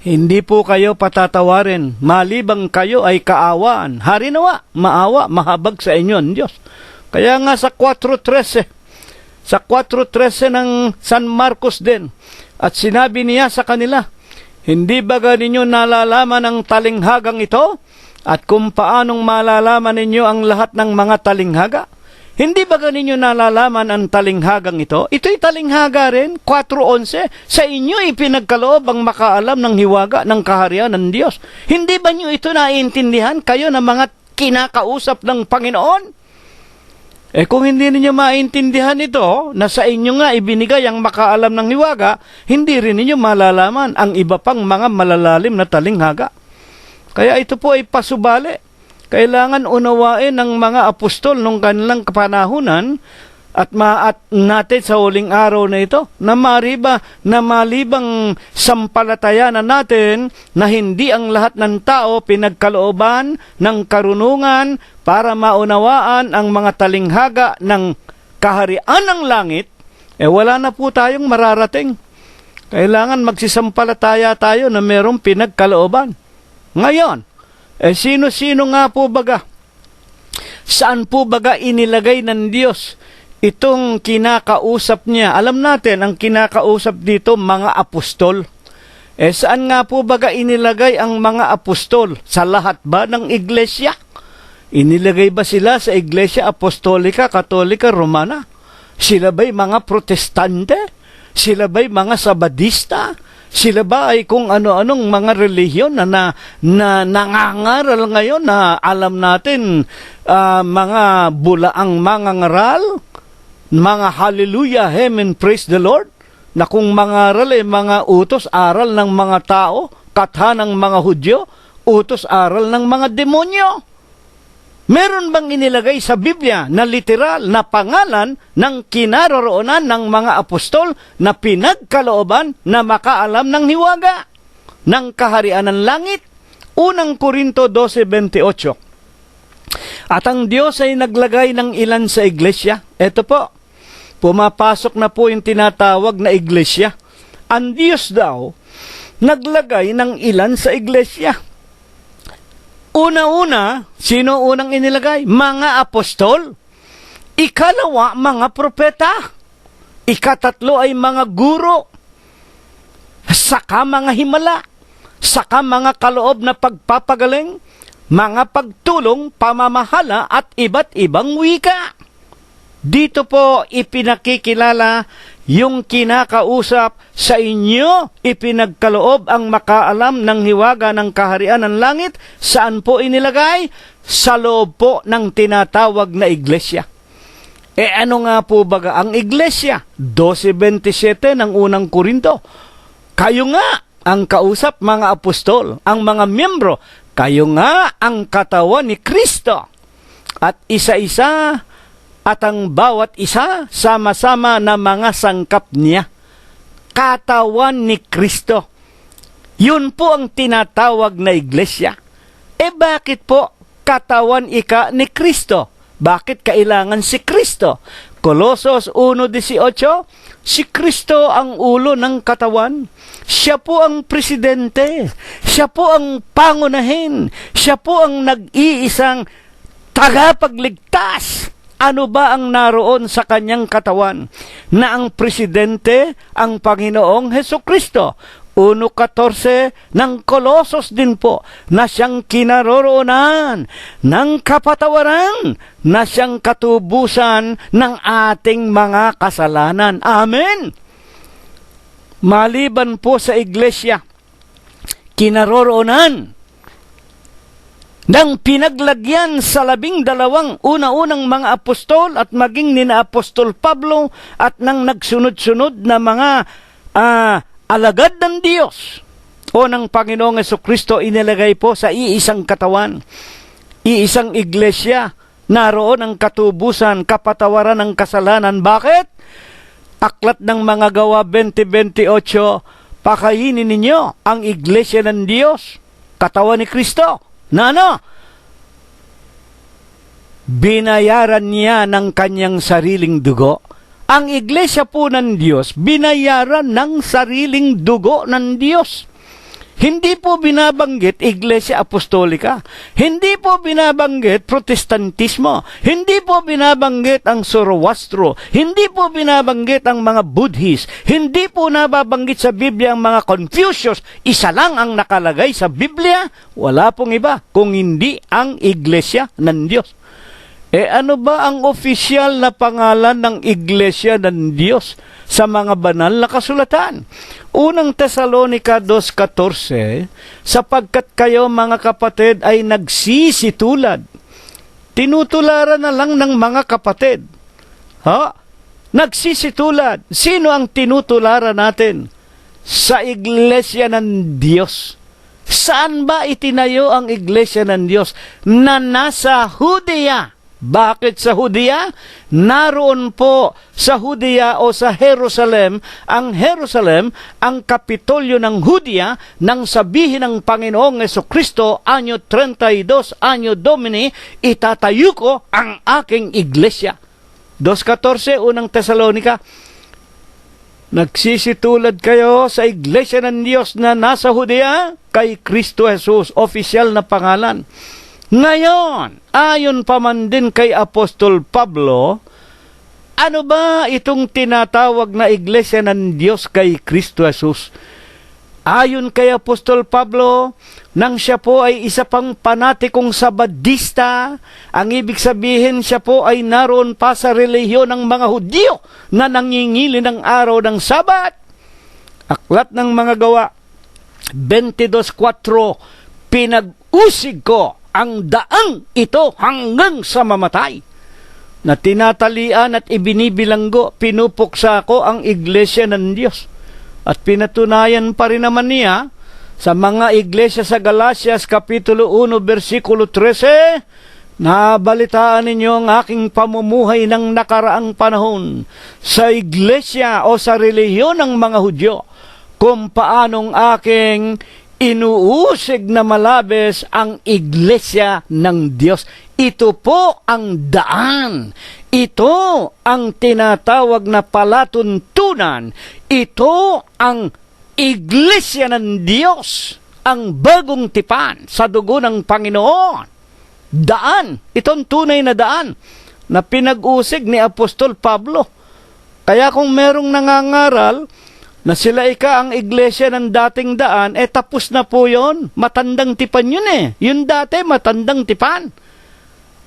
hindi po kayo patatawarin, malibang kayo ay kaawaan. Harinawa, maawa, mahabag sa inyo ang Diyos. Kaya nga sa 4:13 ng San Marcos din, at sinabi niya sa kanila, hindi ba ninyo nalalaman ang talinghagang ito? At kung paanong malalaman ninyo ang lahat ng mga talinghaga? Hindi ba ninyo nalalaman ang talinghagang ito? Ito'y talinghaga rin, 4:11. Sa inyo ipinagkaloob ang makaalam ng hiwaga ng kaharian ng Diyos. Hindi ba nyo ito naiintindihan, kayo na mga kinakausap ng Panginoon? Kung hindi ninyo maintindihan ito, na sa inyo nga ibinigay ang makaalam ng hiwaga, hindi rin ninyo malalaman ang iba pang mga malalalim na talinghaga. Kaya ito po ay pasubali. Kailangan unawain ng mga apostol nung kanilang kapanahunan at natin sa huling araw na ito na malibang sampalatayanan natin na hindi ang lahat ng tao pinagkalooban ng karunungan para maunawaan ang mga talinghaga ng kaharian ng langit, wala na po tayong mararating. Kailangan magsisampalataya tayo na mayroong pinagkalooban. Ngayon, sino-sino nga po baga? Saan po baga inilagay ng Diyos itong kinakausap niya, alam natin, ang kinakausap dito, mga apostol. Saan nga po baga inilagay ang mga apostol? Sa lahat ba ng iglesia? Inilagay ba sila sa iglesia apostolika, katolika, romana? Sila ba'y mga protestante? Sila ba'y mga sabadista? Sila ba ay kung ano-anong mga relihiyon na nangangaral ngayon na alam natin mga bulaang mangangaral, mga hallelujah, amen, praise the Lord, na kung mangaral ay mga utos, aral ng mga tao, katha ng mga Hudyo, utos, aral ng mga demonyo. Meron bang inilagay sa Biblia na literal na pangalan ng kinaroroonan ng mga apostol na pinagkalooban na makaalam ng hiwaga ng kaharian ng langit? Unang Korinto 12:28. At ang Diyos ay naglagay ng ilan sa iglesia. Ito po, pumapasok na po yung tinatawag na iglesia. Ang Diyos daw naglagay ng ilan sa iglesia. Una-una, sino unang inilagay? Mga apostol. Ikalawa, mga propeta. Ikatatlo ay mga guro. Saka mga himala. Saka mga kaloob na pagpapagaling, mga pagtulong, pamamahala at iba't ibang wika. Dito po ipinakikilala yung kinakausap sa inyo, ipinagkaloob ang makaalam ng hiwaga ng kaharian ng langit. Saan po inilagay? Sa loob po ng tinatawag na iglesia. Ano nga po baga ang iglesia? 12:27 ng unang Korinto. Kayo nga ang kausap, mga apostol, ang mga miyembro. Kayo nga ang katawan ni Kristo. At isa-isa at ang bawat isa sama-sama na mga sangkap niya. Katawan ni Kristo. Yun po ang tinatawag na iglesia. Bakit po katawan ika ni Kristo? Bakit kailangan si Kristo? Colosos 1:18, si Kristo ang ulo ng katawan. Siya po ang presidente. Siya po ang pangunahin. Siya po ang nag-iisang tagapagligtas. Ano ba ang naroon sa kanyang katawan? Na ang presidente, ang Panginoong Hesukristo. 1:14 ng Colosos din po, na siyang kinaroroonan ng kapatawaran, na siyang katubusan ng ating mga kasalanan. Amen! Maliban po sa iglesia, kinaroroonan ng pinaglagyan sa 12 una-unang mga apostol at maging nina Apostol Pablo at ng nagsunod-sunod na mga alagad ng Diyos o ng Panginoong Hesukristo, inilagay po sa iisang katawan, iisang iglesia. Naroon ang katubusan, kapatawaran ng kasalanan. Bakit? Aklat ng mga Gawa 20:28, pakainin ninyo ang iglesia ng Diyos, katawan ni Kristo. Na ano? Binayaran niya ng kanyang sariling dugo. Ang iglesia po ng Diyos, binayaran ng sariling dugo ng Diyos. Hindi po binabanggit iglesia apostolika. Hindi po binabanggit protestantismo. Hindi po binabanggit ang Zoroastro. Hindi po binabanggit ang mga Buddhist. Hindi po nababanggit sa Biblia ang mga Confucius. Isa lang ang nakalagay sa Biblia. Wala pong iba kung hindi ang iglesia ng Diyos. Ano ba ang opisyal na pangalan ng iglesia ng Diyos sa mga banal na kasulatan? Unang Tesalonica 2:14, sapagkat kayo mga kapatid ay nagsisitulad. Tinutularan na lang ng mga kapatid. Nagsisitulad. Sino ang tinutularan natin? Sa iglesia ng Diyos. Saan ba itinayo ang iglesia ng Diyos? Na nasa Judea. Bakit sa Judea? Naroon po sa Judea o sa Jerusalem, ang kapitolyo ng Judea, nang sabihin ng Panginoong Hesukristo, anyo 32, anyo Domini, itatayo ko ang aking iglesia. 2:14, unang Tesalonica, nagsisitulad kayo sa iglesia ng Diyos na nasa Judea, kay Kristo Jesus, opisyal na pangalan. Ngayon, ayon pa man din kay Apostol Pablo, Ano ba itong tinatawag na iglesia ng Diyos kay Kristo Jesus? Ayon kay Apostol Pablo, nang siya po ay isa pang panatikong Sabadista, ang ibig sabihin siya po ay naroon pa sa relihiyon ng mga Hudyo na nangingili ng araw ng Sabat. Aklat ng mga Gawa 22:4, pinag-usig ko ang daang ito hanggang sa mamatay, na tinatalian at ibinibilanggo, pinupuksa ko ang iglesia ng Diyos. At pinatunayan pa rin naman niya sa mga iglesia sa Galatias Kapitulo 1, versikulo 13, nabalitaan ninyo ang aking pamumuhay ng nakaraang panahon sa iglesia o sa relihiyon ng mga Hudyo, kung paanong aking inuusig na malabis ang iglesia ng Diyos. Ito po ang daan. Ito ang tinatawag na palatuntunan. Ito ang iglesia ng Diyos, ang bagong tipan sa dugo ng Panginoon. Daan. Itong tunay na daan na pinag-usig ni Apostol Pablo. Kaya kung merong nangangaral na sila ang iglesia ng dating daan, tapos na po yon. Matandang tipan yun Yun dati, matandang tipan.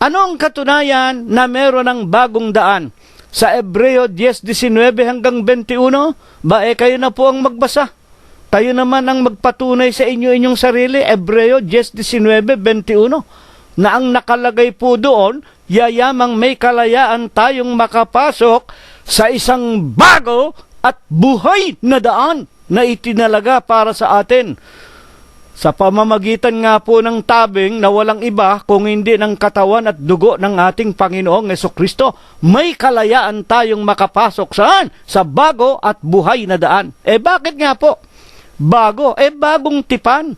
Ano ang katunayan na meron ng bagong daan? Sa Hebreo 10:19 hanggang 21, kayo na po ang magbasa. Kayo naman ang magpatunay sa inyong sarili. Hebreo 10:19-21, na ang nakalagay po doon, yayamang may kalayaan tayong makapasok sa isang bago at buhay na daan na itinalaga para sa atin, sa pamamagitan nga po ng tabing na walang iba kung hindi ng katawan at dugo ng ating Panginoong Hesukristo. May kalayaan tayong makapasok saan? Sa bago at buhay na daan. Bakit nga po? Bago, bagong tipan.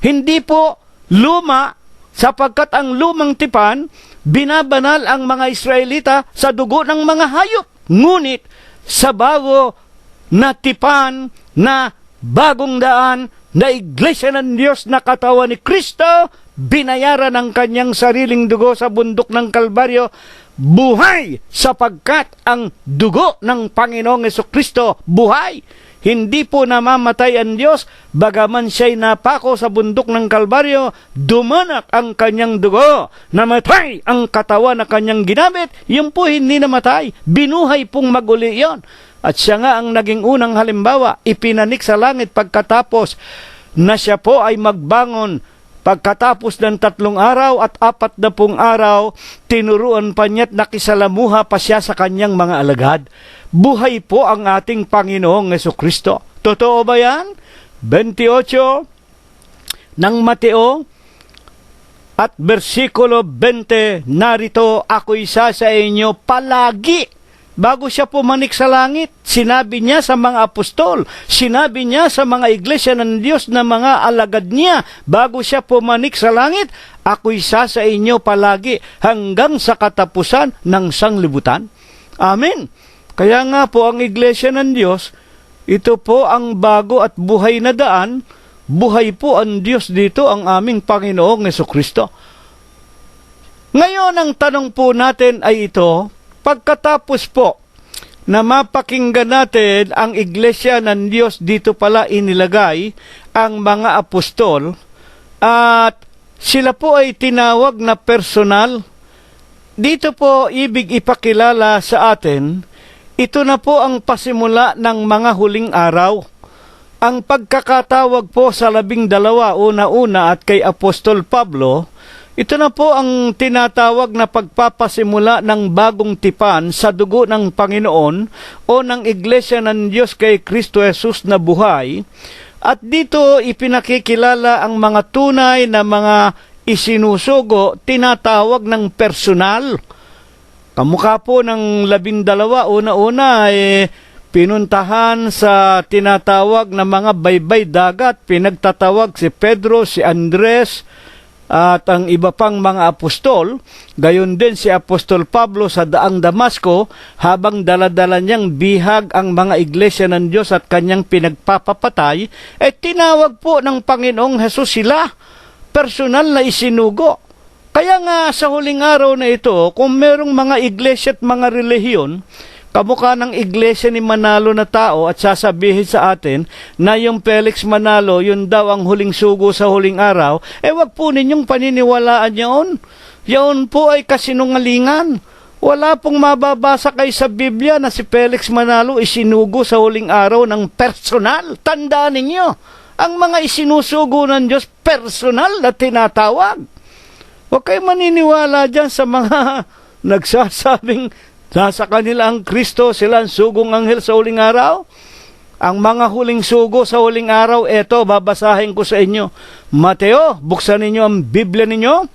Hindi po luma, sapagkat ang lumang tipan, binabanal ang mga Israelita sa dugo ng mga hayop. Ngunit, sa bago na tipan, na bagong daan, na iglesia ng Diyos na katawan ni Kristo, binayaran ng kanyang sariling dugo sa bundok ng Kalbaryo, buhay, sapagkat ang dugo ng Panginoong Hesukristo, buhay. Hindi po namamatay ang Diyos, bagaman siya'y napako sa bundok ng Kalbaryo, dumanak ang kanyang dugo, namatay ang katawan na kanyang ginamit, yun po hindi namatay, binuhay pong maguli yon. At siya nga ang naging unang halimbawa, ipinanik sa langit pagkatapos na siya po ay magbangon. Pagkatapos ng 3 araw at 40 araw, tinuruan pa niya't nakisalamuha pa siya sa kanyang mga alagad. Buhay po ang ating Panginoong Hesukristo. Totoo ba yan? 28 ng Mateo at versikulo 20, narito, ako'y sa inyo palagi. Bago siya pumanik sa langit, sinabi niya sa mga apostol, sinabi niya sa mga iglesia ng Diyos na mga alagad niya, bago siya pumanik sa langit, ako'y sa inyo palagi hanggang sa katapusan ng sanglibutan. Amen. Kaya nga po ang iglesia ng Diyos, ito po ang bago at buhay na daan. Buhay po ang Diyos dito, ang aming Panginoong Hesukristo. Ngayon ang tanong po natin ay ito, pagkatapos po na mapakinggan natin ang iglesia ng Diyos, dito pala inilagay ang mga apostol at sila po ay tinawag na personal. Dito po ibig ipakilala sa atin, ito na po ang pasimula ng mga huling araw. Ang pagkakatawag po sa 12 una-una at kay Apostol Pablo, ito na po ang tinatawag na pagpapasimula ng bagong tipan sa dugo ng Panginoon o ng iglesia ng Diyos kay Kristo Jesus na buhay. At dito ipinakikilala ang mga tunay na mga isinusugo, tinatawag ng personal. Kamukha po ng 12 una-una pinuntahan sa tinatawag na mga baybay dagat. Pinagtatawag si Pedro, si Andres, at ang iba pang mga apostol. Gayon din si Apostol Pablo sa daang Damasco, habang daladala niyang bihag ang mga iglesia ng Diyos at kanyang pinagpapapatay, tinawag po ng Panginoong Hesus sila. Personal na isinugo. Kaya nga sa huling araw na ito, kung merong mga iglesia at mga relihiyon, kamukha ng iglesia ni Manalo na tao at sasabihin sa atin na yung Felix Manalo, yun daw ang huling sugo sa huling araw, wag po ninyong paniniwalaan yun. Yun po ay kasinungalingan. Wala pong mababasa kayo sa Biblia na si Felix Manalo isinugo sa huling araw ng personal. Tandaan ninyo, ang mga isinusugo ng Diyos, personal na tinatawag. Huwag kayo maniniwala dyan sa mga nagsasabing nasa kanila ang Kristo, sila ang sugong anghel sa huling araw. Ang mga huling sugo sa huling araw, eto, babasahin ko sa inyo. Mateo, buksan ninyo ang Biblia ninyo.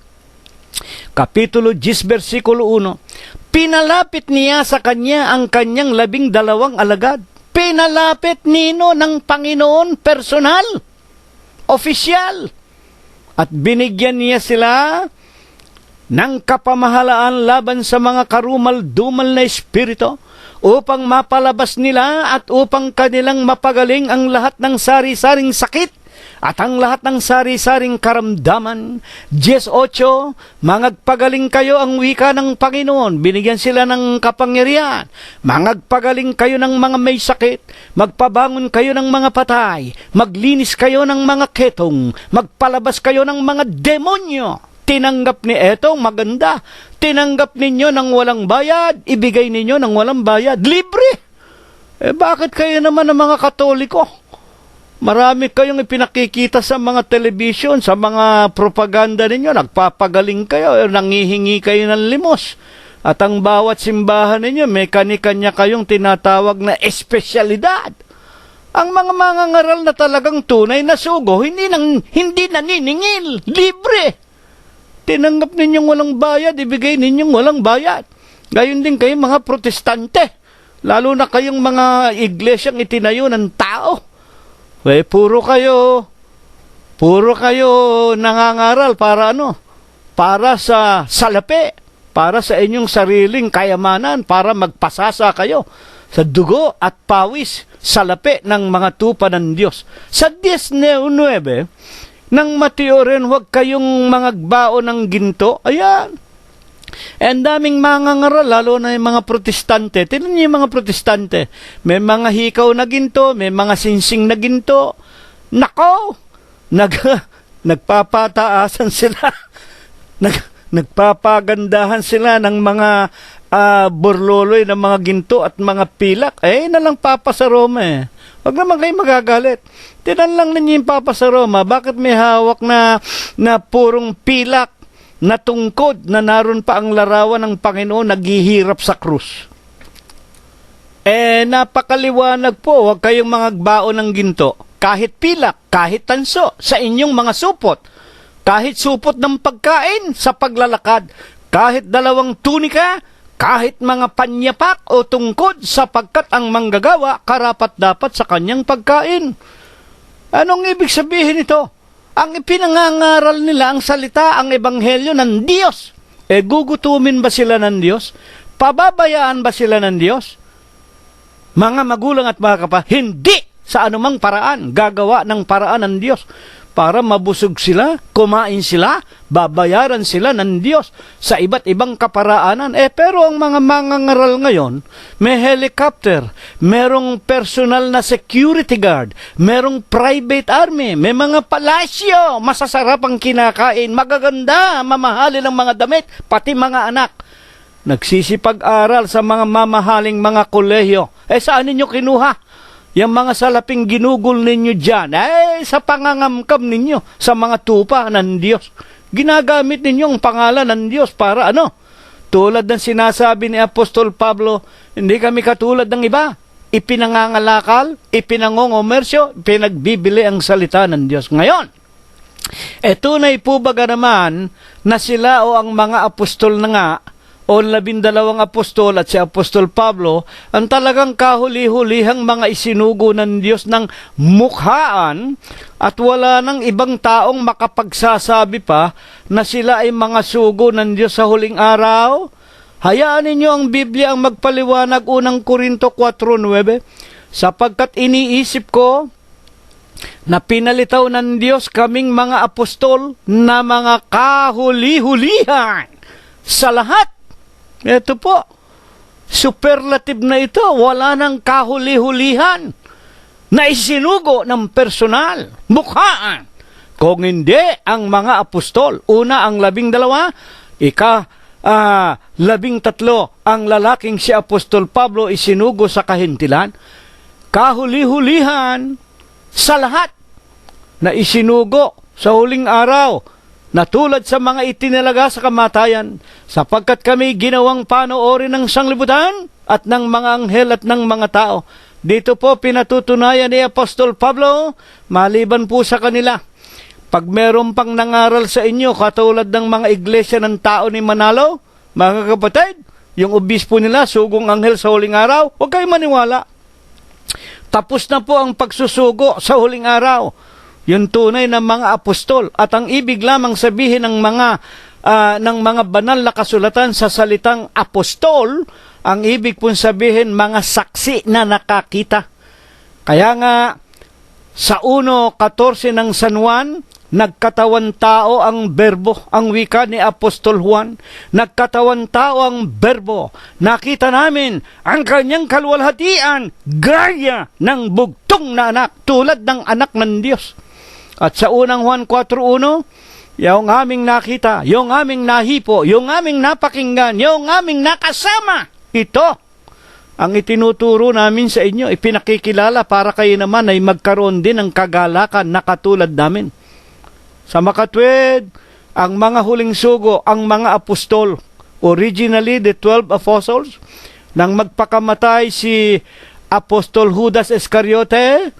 Kapitulo 10, versikulo 1. Pinalapit niya sa kanya ang kanyang 12 alagad. Pinalapit nino ng Panginoon personal, opisyal. At binigyan niya sila ng kapamahalaan laban sa mga karumal-dumal na espiritu upang mapalabas nila at upang kanilang mapagaling ang lahat ng sari-saring sakit at ang lahat ng sari-saring karamdaman. 18, mangagpagaling kayo ang wika ng Panginoon. Binigyan sila ng kapangyarihan. Mangagpagaling kayo ng mga may sakit. Magpabangon kayo ng mga patay. Maglinis kayo ng mga ketong. Magpalabas kayo ng mga demonyo. Tinanggap ni etong maganda. Tinanggap ninyo ng walang bayad. Ibigay ninyo ng walang bayad. Libre. Bakit kayo naman ng mga Katoliko? Marami kayong ipinakikita sa mga television, sa mga propaganda ninyo. Nagpapagaling kayo, nangihingi kayo ng limos. At ang bawat simbahan ninyo, may kani-kanya kayong tinatawag na espesyalidad. Ang mga mangangaral na talagang tunay na sugo, hindi naniningil. Libre. Tinanggap ninyong walang bayad, ibigay ninyong walang bayad. Gayon din kayo mga protestante. Lalo na kayong mga iglesyang itinayo ng tao. Puro kayo nangangaral para ano? Para sa salapi, para sa inyong sariling kayamanan, para magpasasa kayo sa dugo at pawis, salapi ng mga tupa ng Diyos. Sa 10:9, nang Mateo rin, huwag kayong mangagbao ng ginto. Ayan. Ang daming mangangaral, lalo na yung mga protestante. Tignan niyo yung mga protestante. May mga hikaw na ginto, may mga sinsing na ginto. Nako! Nagpapataasan sila. Nagpapagandahan sila ng mga burloloy ng mga ginto at mga pilak. Nalang Papa sa Roma Huwag naman kayo magagalit. Tinan lang ninyo yung Papa sa Roma. Bakit may hawak na purong pilak na tungkod na naroon pa ang larawan ng Panginoon naghihirap sa krus? Napakaliwanag po. Huwag kayong mangagbao ng ginto. Kahit pilak, kahit tanso, sa inyong mga supot. Kahit supot ng pagkain sa paglalakad. Kahit 2 tunika, kahit mga panyapak o tungkod, sapagkat ang manggagawa karapat-dapat sa kanyang pagkain. Anong ibig sabihin ito? Ang ipinangangaral nila ang salita, ang ebanghelyo ng Diyos. Gugutumin ba sila ng Diyos? Pababayaan ba sila ng Diyos? Mga magulang at mga kapatid, hindi sa anumang paraan. Gagawa ng paraan ng Diyos para mabusog sila, kumain sila, babayaran sila ng Diyos sa iba't ibang kaparaanan. Pero ang mga mangangaral ngayon, may helicopter, merong personal na security guard, merong private army, may mga palasyo, masasarap ang kinakain, magaganda, mamahalin ang mga damit, pati mga anak. Nagsisipag-aral sa mga mamahaling mga kolehiyo. Saan ninyo kinuha? Yung mga salaping ginugol ninyo dyan, sa pangangamkam ninyo, sa mga tupa ng Diyos. Ginagamit ninyo ang pangalan ng Diyos para ano? Tulad ng sinasabi ni Apostol Pablo, hindi kami katulad ng iba. Ipinangangalakal, ipinangongomersyo, pinagbibili ang salita ng Diyos. Ngayon, tunay po baga naman na sila o ang mga apostol na nga, o 12 apostol at si Apostol Pablo, ang talagang kahuli-hulihang mga isinugo ng Diyos ng mukhaan at wala nang ibang taong makapagsasabi pa na sila ay mga sugo ng Diyos sa huling araw. Hayaan ninyo ang Biblia ang magpaliwanag. 1 Korinto 4:9, sapagkat iniisip ko na pinalitaw ng Diyos kaming mga apostol na mga kahuli-hulihan sa lahat. Ito po, superlative na ito, wala nang kahuli-hulihan na isinugo ng personal, mukhaan. Kung hindi ang mga apostol, una ang 12, 13 ang lalaking si Apostol Pablo isinugo sa kahintilan, kahuli-hulihan sa lahat na isinugo sa huling araw na tulad sa mga itinalaga sa kamatayan, sapagkat kami ginawang panoorin ng sanglibutan at ng mga anghel at ng mga tao. Dito po pinatutunayan ni Apostol Pablo, maliban po sa kanila, pag meron pang nangaral sa inyo katulad ng mga iglesia ng tao ni Manalo, mga kapatid, yung obispo nila, sugong anghel sa huling araw, huwag kayo maniwala. Tapos na po ang pagsusugo sa huling araw. Yung tunay na mga apostol. At ang ibig lamang sabihin ng mga banal na kasulatan sa salitang apostol, ang ibig pong sabihin mga saksi na nakakita. Kaya nga, sa 1:14 ng San Juan, nagkatawan tao ang berbo, ang wika ni Apostol Juan. Nagkatawan tao ang berbo. Nakita namin ang kanyang kaluwalhatian, gaya ng bugtong na anak, tulad ng anak ng Diyos. At sa unang Juan 4:1, yung aming nakita, yung aming nahipo, yung aming napakinggan, yung aming nakasama, ito ang itinuturo namin sa inyo, ipinakikilala para kayo naman ay magkaroon din ng kagalakan na katulad namin. Sa makatwid, ang mga huling sugo, ang mga apostol, originally the 12 apostles, nang magpakamatay si Apostol Judas Iscariote,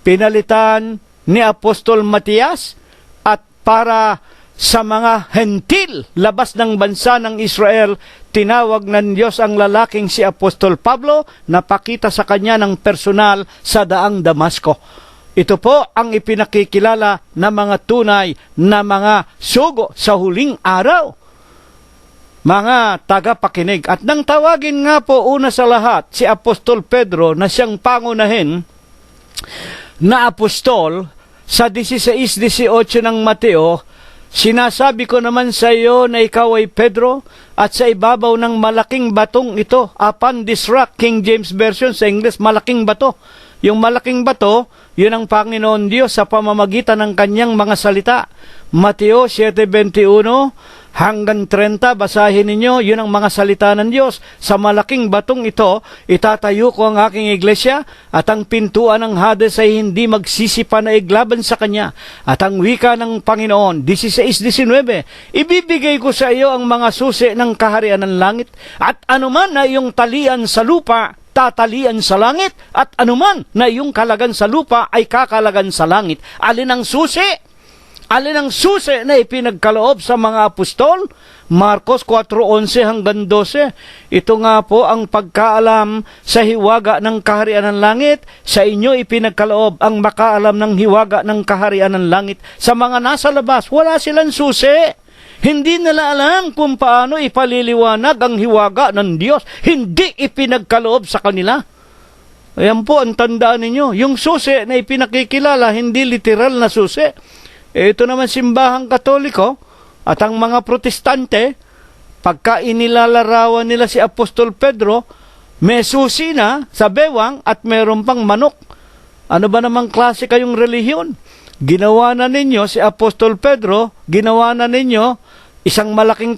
pinalitan ni Apostol Matias, at para sa mga hentil, labas ng bansa ng Israel, tinawag ng Diyos ang lalaking si Apostol Pablo, napakita sa kanya ng personal sa daang Damasco. Ito po ang ipinakikilala na mga tunay na mga sugo sa huling araw. Mga tagapakinig, at nang tawagin nga po una sa lahat si Apostol Pedro na siyang pangunahin na apostol, sa 16-18 ng Mateo, sinasabi ko naman sa iyo na ikaw ay Pedro, at sa ibabaw ng malaking batong ito, upon this rock, King James Version sa English, malaking bato. Yung malaking bato, yun ang Panginoon Diyos sa pamamagitan ng kanyang mga salita. Mateo 7:21 hanggang 30, basahin ninyo, yun ang mga salita ng Diyos. Sa malaking batong ito, itatayo ko ang aking iglesia, at ang pintuan ng Hades ay hindi magsisipanaig laban sa kanya. At ang wika ng Panginoon, 16-19, ibibigay ko sa iyo ang mga susi ng kaharian ng langit, at anuman na iyong talian sa lupa, tatalian sa langit, at anuman na iyong kalagan sa lupa ay kakalagan sa langit. Alin ang susi? Alin ang susi na ipinagkaloob sa mga apostol? Marcos 4:11 hanggang 12. Ito nga po ang pagkaalam sa hiwaga ng kaharian ng langit. Sa inyo ipinagkaloob ang makaalam ng hiwaga ng kaharian ng langit. Sa mga nasa labas, wala silang susi. Hindi nila alam kung paano ipaliliwanag ang hiwaga ng Diyos. Hindi ipinagkaloob sa kanila. Ayan po ang tandaan ninyo. Yung susi na ipinakikilala, hindi literal na susi. Ito naman simbahang Katoliko at ang mga Protestante, pagka inilalarawan nila si Apostol Pedro, may susi na sa bewang at meron pang manok. Ano ba namang klase kayong relihiyon? Ginawa na ninyo si Apostol Pedro, ginawa na ninyo isang malaking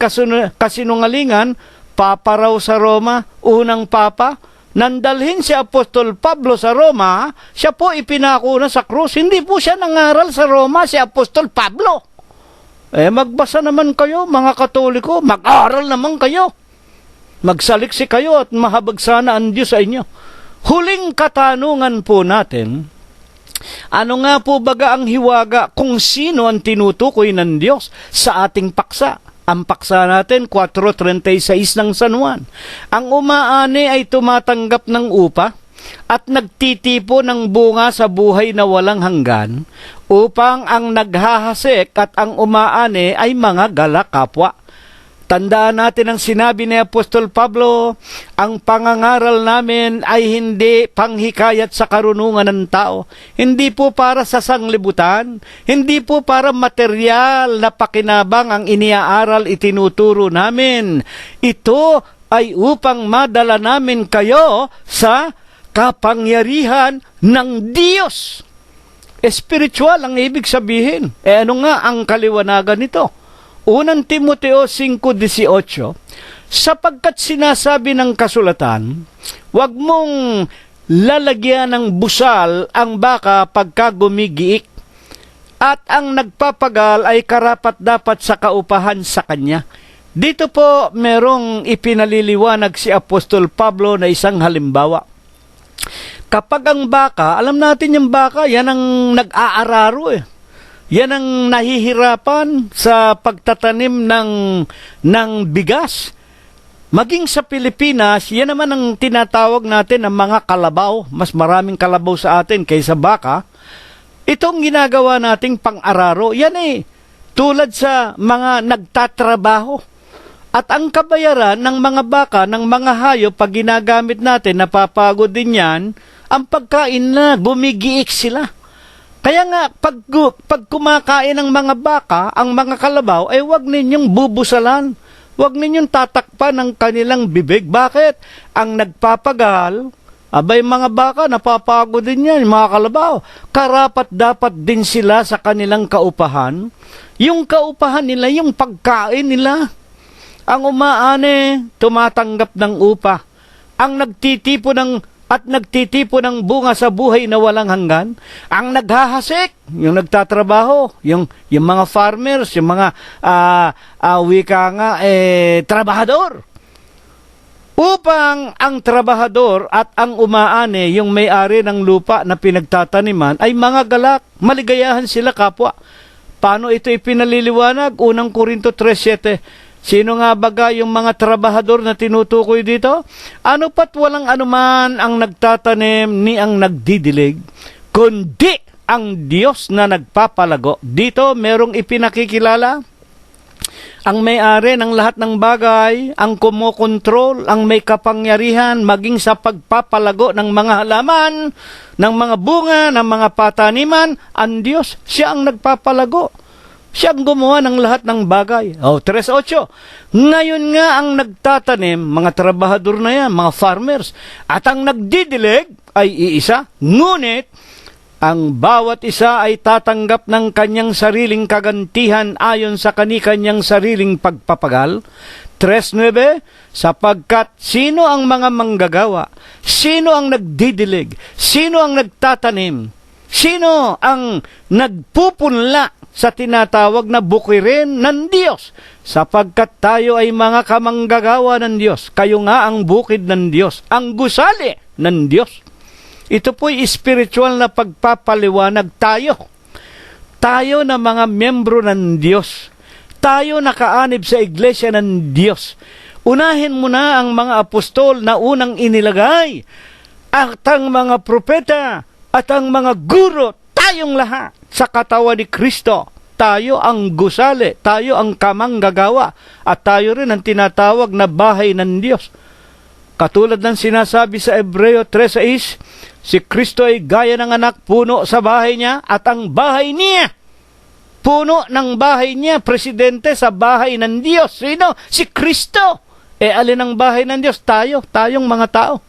kasinungalingan, papa raw sa Roma, unang papa. Nandalhin si Apostol Pablo sa Roma, siya po ipinako na sa krus. Hindi po siya nangaral sa Roma, si Apostol Pablo. Magbasa naman kayo, mga Katoliko, mag-aral naman kayo. Magsaliksi kayo at mahabag sana ang Diyos sa inyo. Huling katanungan po natin, ano nga po baga ang hiwaga kung sino ang tinutukoy ng Diyos sa ating paksa? Ang paksa natin, 4:36 ng San Juan. Ang umaani ay tumatanggap ng upa at nagtitipo ng bunga sa buhay na walang hanggan, upang ang naghahasik at ang umaani ay mga galak kapwa. Tandaan natin ang sinabi ni Apostol Pablo, ang pangangaral namin ay hindi panghikayat sa karunungan ng tao. Hindi po para sa sanglibutan, hindi po para material na pakinabang ang iniaaral itinuturo namin. Ito ay upang madala namin kayo sa kapangyarihan ng Diyos. Espiritual ang ibig sabihin. Ano nga ang kaliwanagan nito? Unang Timoteo 5:18, sapagkat sinasabi ng kasulatan, huwag mong lalagyan ng busal ang baka pagka gumigiik, at ang nagpapagal ay karapat-dapat sa kaupahan sa kanya. Dito po merong ipinaliliwanag si Apostol Pablo na isang halimbawa. Kapag ang baka, alam natin yung baka, yan ang nag-aararo Yan ang nahihirapan sa pagtatanim ng bigas. Maging sa Pilipinas, yan naman ang tinatawag natin ng mga kalabaw. Mas maraming kalabaw sa atin kaysa baka. Itong ginagawa nating pang-araro, yan tulad sa mga nagtatrabaho. At ang kabayaran ng mga baka, ng mga hayop, pag ginagamit natin, napapagod din yan, ang pagkain na, gumigiik sila. Kaya nga, pag kumakain ng mga baka, ang mga kalabaw, ay huwag ninyong bubusalan. Huwag ninyong tatakpan ng kanilang bibig. Bakit? Ang nagpapagal, abay mga baka, napapagod din yan, mga kalabaw. Karapat dapat din sila sa kanilang kaupahan. Yung kaupahan nila, yung pagkain nila. Ang umaane, tumatanggap ng upa. Ang nagtitipo ng bunga sa buhay na walang hanggan, ang naghahasik, yung nagtatrabaho, yung mga farmers, yung mga trabahador. Upang ang trabahador at ang umaane, yung may-ari ng lupa na pinagtataniman, ay mga galak, maligayahan sila kapwa. Paano ito ipinaliliwanag? Unang Korinto 3:7. Sino nga baga yung mga trabahador na tinutukoy dito? Ano pat walang anuman ang nagtatanim ni ang nagdidilig, kundi ang Diyos na nagpapalago. Dito merong ipinakikilala ang may-ari ng lahat ng bagay, ang kumokontrol, ang may kapangyarihan maging sa pagpapalago ng mga halaman, ng mga bunga, ng mga pataniman, ang Diyos. Siya ang nagpapalago. Siya ang gumawa ng lahat ng bagay. 3:8. Ngayon nga ang nagtatanim, mga trabahador na yan, mga farmers, at ang nagdidilig ay iisa, ngunit ang bawat isa ay tatanggap ng kanyang sariling kagantihan ayon sa kani-kanyang sariling pagpapagal. 3:9, sapagkat sino ang mga manggagawa? Sino ang nagdidilig? Sino ang nagtatanim? Sino ang nagpupunla sa tinatawag na bukirin ng Diyos? Sapagkat tayo ay mga kamanggagawa ng Diyos. Kayo nga ang bukid ng Diyos, ang gusali ng Diyos. Ito po'y spiritual na pagpapaliwanag tayo. Tayo na mga membro ng Diyos. Tayo nakaanib sa iglesia ng Diyos. Unahin mo na ang mga apostol na unang inilagay. At ang mga propeta at ang mga guro, tayong lahat sa katawan ni Kristo. Tayo ang gusali, tayo ang kamanggagawa, at tayo rin ang tinatawag na bahay ng Diyos. Katulad ng sinasabi sa Hebreo 3:6, si Kristo ay gaya ng anak, puno sa bahay niya, at ang bahay niya, puno ng bahay niya, presidente sa bahay ng Diyos. Sino? Si Kristo. Alin ang bahay ng Diyos? Tayong mga tao.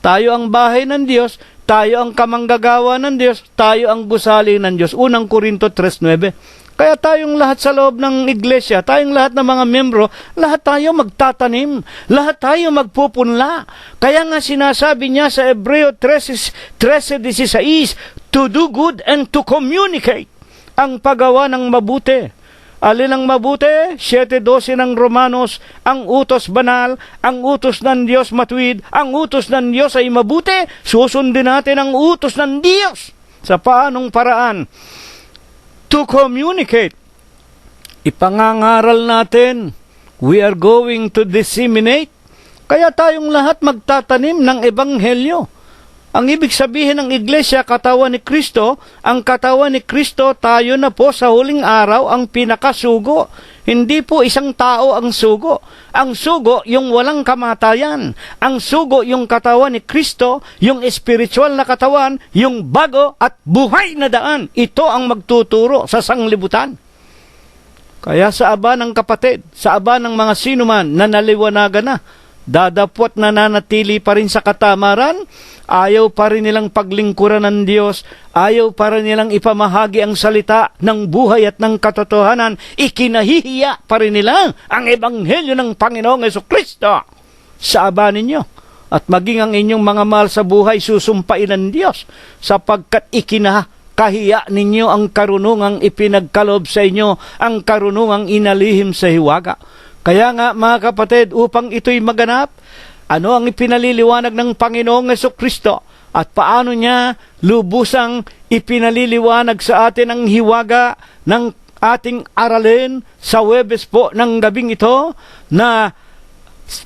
Tayo ang bahay ng Diyos, tayo ang kamanggagawa ng Diyos, tayo ang gusali ng Diyos. Unang Korinto 3:9. Kaya tayong lahat sa loob ng iglesia, tayong lahat ng mga membro, lahat tayo magtatanim, lahat tayo magpupunla. Kaya nga sinasabi niya sa Hebreo 13:16, to do good and to communicate, ang paggawa ng mabuti. Alin ang mabuti? 7:12 ng Romanos, ang utos banal, ang utos ng Diyos matuwid, ang utos ng Diyos ay mabuti, susundin natin ang utos ng Diyos. Sa paanong paraan? To communicate. Ipangangaral natin. We are going to disseminate. Kaya tayong lahat magtatanim ng ebanghelyo. Ang ibig sabihin ng iglesia, katawan ni Kristo, ang katawan ni Kristo, tayo na po sa huling araw ang pinakasugo. Hindi po isang tao ang sugo. Ang sugo, yung walang kamatayan. Ang sugo, yung katawan ni Kristo, yung espiritual na katawan, yung bago at buhay na daan. Ito ang magtuturo sa sanglibutan. Kaya sa aba ng kapatid, sa aba ng mga sinuman na naliwanagan na, dadapot na nanatili pa rin sa katamaran, ayaw pa rin nilang paglingkuran ng Diyos, ayaw pa rin nilang ipamahagi ang salita ng buhay at ng katotohanan, ikinahihiya pa rin nila ang ebanghelyo ng Panginoong Jesucristo sa aba ninyo. At maging ang inyong mga mahal sa buhay susumpain ng Diyos, sapagkat kahiya ninyo ang karunungang ipinagkalob sa inyo, ang karunungang inalihim sa hiwaga. Kaya nga mga kapatid, upang ito'y maganap, ano ang ipinaliliwanag ng Panginoong Jesucristo at paano niya lubusang ipinaliliwanag sa atin ang hiwaga ng ating aralin sa Huwebes po ng gabing ito na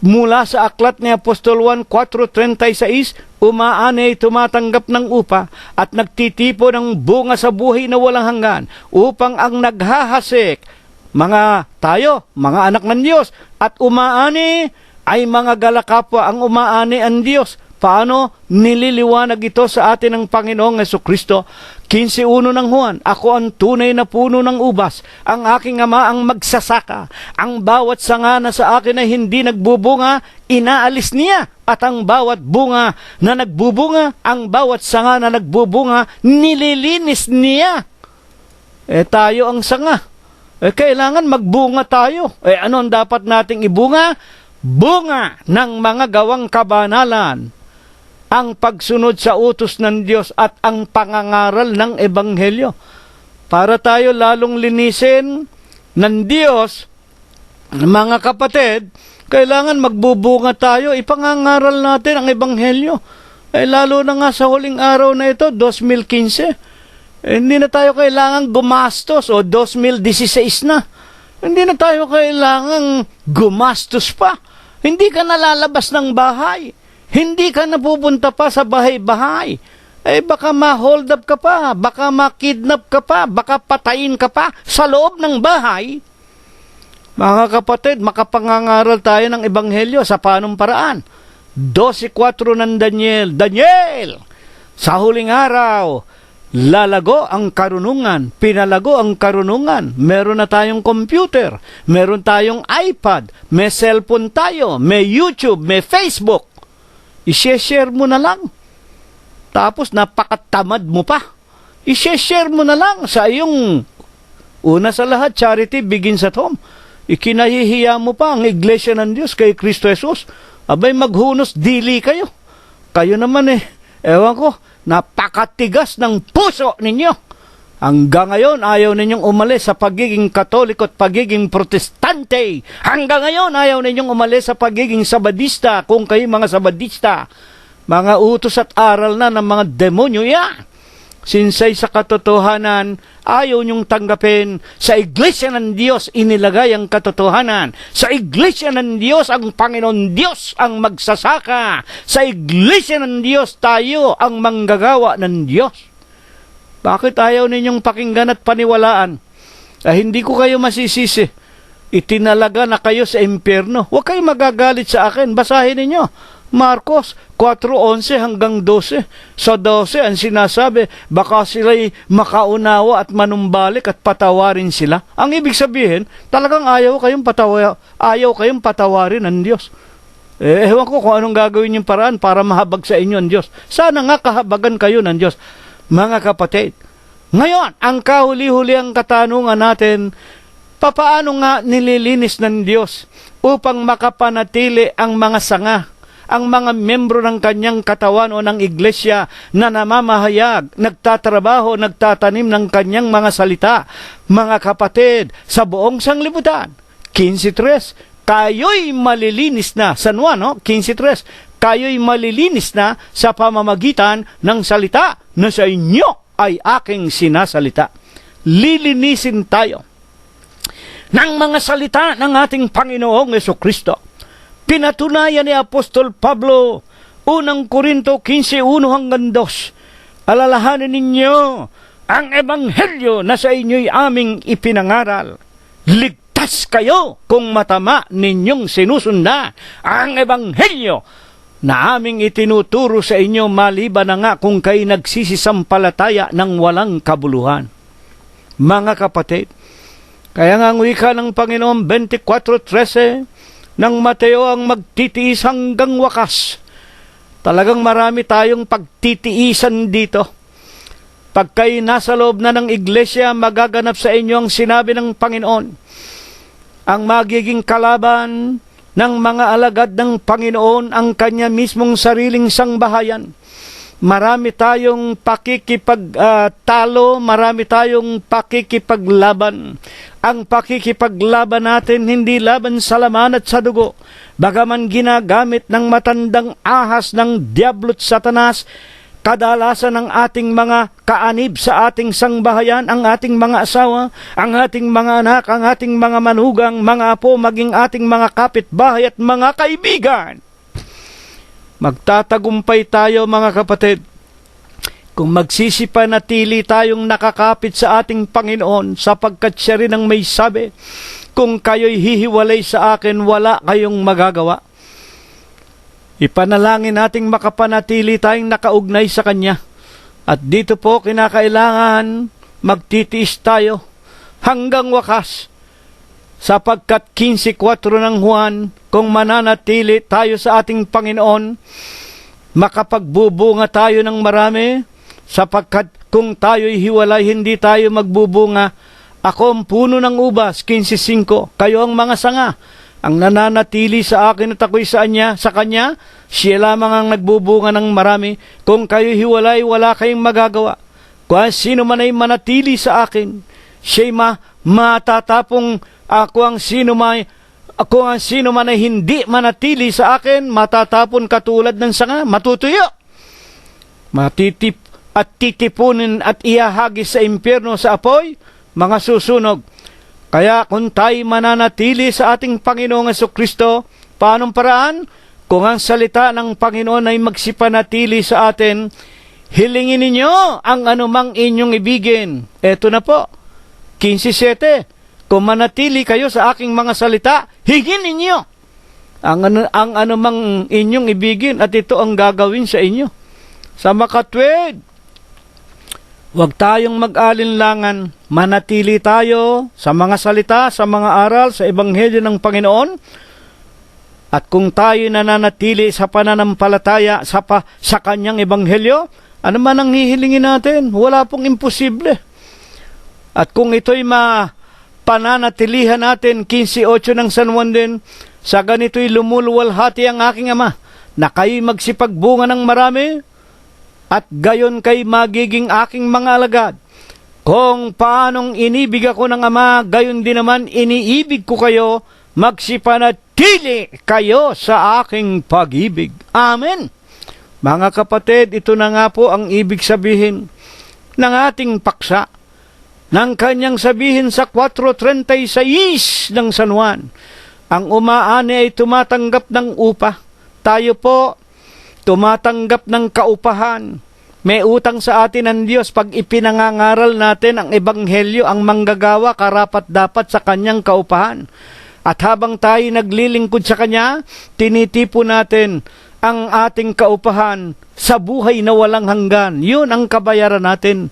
mula sa aklat ni Apostol Juan 4:36, umaanay tumatanggap ng upa at nagtitipo ng bunga sa buhay na walang hanggan upang ang naghahasik, tayo, mga anak ng Diyos, at umaani ay mga galakapwa, ang umaani ang Diyos. Paano nililiwanag ito sa atin ng Panginoong Jesucristo? 15:1 ng Juan, ako ang tunay na puno ng ubas, ang aking ama ang magsasaka. Ang bawat sanga na sa akin ay hindi nagbubunga, inaalis niya. At ang bawat bunga na nagbubunga, ang bawat sanga na nagbubunga, nililinis niya. Tayo ang sanga. Kailangan magbunga tayo. Ano ang dapat nating ibunga? Bunga ng mga gawang kabanalan, ang pagsunod sa utos ng Diyos at ang pangangaral ng Ebanghelyo. Para tayo lalong linisin ng Diyos, mga kapatid, kailangan magbubunga tayo, ipangangaral natin ang Ebanghelyo. Lalo na nga sa huling araw na ito, 2015, hindi na tayo kailangan gumastos, o 2016 na. Hindi na tayo kailangan gumastos pa. Hindi ka nalalabas ng bahay. Hindi ka napupunta pa sa bahay-bahay. Baka ma-hold up ka pa, baka ma-kidnap ka pa, baka patayin ka pa sa loob ng bahay. Mga kapatid, makapangangaral tayo ng Ebanghelyo sa paanong paraan. 12:4 ng Daniel, sa huling araw, lalago ang karunungan, pinalago ang karunungan. Meron na tayong computer, meron tayong iPad, may cellphone tayo, may YouTube, may Facebook. I-share mo na lang. Tapos napakatamad mo pa. I-share mo na lang sa iyong, una sa lahat, charity begins at home. Ikinahihiya mo pa ang Iglesia ng Diyos kay Kristo Jesus. Abay, maghunos dili kayo. Kayo naman ewan ko, napakatigas ng puso ninyo. Hanggang ngayon, ayaw ninyong umalis sa pagiging Katoliko at pagiging Protestante. Hanggang ngayon, ayaw ninyong umalis sa pagiging Sabadista, kung kayo mga Sabadista. Mga utos at aral na ng mga demonyo yan. Sinsay sa katotohanan, ayaw niyong tanggapin. Sa Iglesia ng Diyos, inilagay ang katotohanan. Sa Iglesia ng Diyos, ang Panginoon Diyos ang magsasaka. Sa Iglesia ng Diyos, tayo ang manggagawa ng Diyos. Bakit ayaw ninyong pakinggan at paniwalaan? Hindi ko kayo masisisi. Itinalaga na kayo sa impyerno. Huwag kayo magagalit sa akin. Basahin ninyo. Marcos 4:11 hanggang 12. Sa 12 ang sinasabi, baka sila'y makaunawa at manumbalik at patawarin sila. Ang ibig sabihin, talagang ayaw kayong patawarin ng Diyos. Ewan ko kung anong gagawin yung paraan para mahabag sa inyo ang Diyos. Sana nga kahabagan kayo ng Diyos. Mga kapatid, ngayon, ang kahuli-huli ang katanungan natin, papaano nga nililinis ng Diyos upang makapanatili ang mga sanga, ang mga membro ng kanyang katawan o ng iglesia na namamahayag, nagtatrabaho, nagtatanim ng kanyang mga salita. Mga kapatid, sa buong sanglibutan, 15:3, kayo'y malilinis na. San Juan, 15:3, kayo'y malilinis na sa pamamagitan ng salita na sa inyo ay aking sinasalita. Lilinisin tayo ng mga salita ng ating Panginoong Jesucristo. Pinatunayan ni Apostol Pablo, unang Korinto 15:1 hanggang 2. Alalahanin ninyo ang ebanghelyo na sa inyo'y aming ipinangaral. Ligtas ligtas kayo kung matama ninyong sinusunda ang ebanghelyo na aming itinuturo sa inyo, maliban na nga kung kayo nagsisisampalataya ng walang kabuluhan. Mga kapatid, kaya nga ang wika ng Panginoon 24:13 ng Mateo ang magtitiis hanggang wakas. Talagang marami tayong pagtitiisan dito. Pag kayo nasa loob na ng iglesia, magaganap sa inyo ang sinabi ng Panginoon. Ang magiging kalaban ng mga alagad ng Panginoon ang kanya mismong sariling sangbahayan. Marami tayong pakikipagtalo, marami tayong pakikipaglaban. Ang pakikipaglaban natin hindi laban sa laman at sa dugo, bagaman ginagamit ng matandang ahas ng Diablo't Satanas, kadalasan ng ating mga kaanib sa ating sangbahayan, ang ating mga asawa, ang ating mga anak, ang ating mga manugang, mga apo, maging ating mga kapitbahay at mga kaibigan. Magtatagumpay tayo, mga kapatid, kung magsisipanatili tayong nakakapit sa ating Panginoon, sapagkat siya rin ang may sabi, kung kayo'y hihiwalay sa akin, wala kayong magagawa. Ipanalangin nating makapanatili tayong nakaugnay sa Kanya. At dito po kinakailangan magtitiis tayo hanggang wakas, sapagkat 15:4 ng Juan, kung mananatili tayo sa ating Panginoon, makapagbubunga tayo ng marami, sapagkat kung tayo'y hiwalay, hindi tayo magbubunga. Ako ang puno ng ubas, 15:5, kayo ang mga sanga. Ang nananatili sa akin at ako'y sa Kanya, siya lamang ang nagbubunga ng marami. Kung kayo hiwalay, wala kayong magagawa. Kung sino man ay manatili sa akin, siya'y matatapong. Kung ang sino man ay hindi manatili sa akin, matatapon katulad ng sanga, matutuyo. Matitip at titipunin at ihahagis sa impyerno sa apoy, mga susunog. Kaya kung tayo mananatili sa ating Panginoong Jesucristo, paanong paraan? Kung ang salita ng Panginoon ay magsipanatili sa atin, hilingin ninyo ang anumang inyong ibigin. Eto na po, 15:7. Kung manatili kayo sa aking mga salita, hingin ninyo ang anumang inyong ibigin, at ito ang gagawin sa inyo. Sa makatwid, huwag tayong mag-alinlangan, manatili tayo sa mga salita, sa mga aral, sa ebanghelyo ng Panginoon. At kung tayo nananatili sa pananampalataya sa Kanyang ebanghelyo, ano man ang hihilingin natin, wala pong imposible. At kung ito'y pananatilihan natin, 15:8 ng San Juan din, sa ganito'y lumuluwalhati ang aking Ama, na kayo'y magsipagbunga ng marami, at gayon kay magiging aking mga alagad. Kung paanong inibig ako ng Ama, gayon din naman iniibig ko kayo, magsipanatili kayo sa aking pag-ibig. Amen. Mga kapatid, ito na nga po ang ibig sabihin ng ating paksa, ng kanyang sabihin sa 4:36 ng San Juan. Ang umaani ay tumatanggap ng upa. Tayo po, tumatanggap ng kaupahan. May utang sa atin ang Diyos pag ipinangangaral natin ang ebanghelyo, ang manggagawa karapat-dapat sa Kanyang kaupahan. At habang tayo naglilingkod sa Kanya, tinitipo natin ang ating kaupahan sa buhay na walang hanggan. Yun ang kabayaran natin,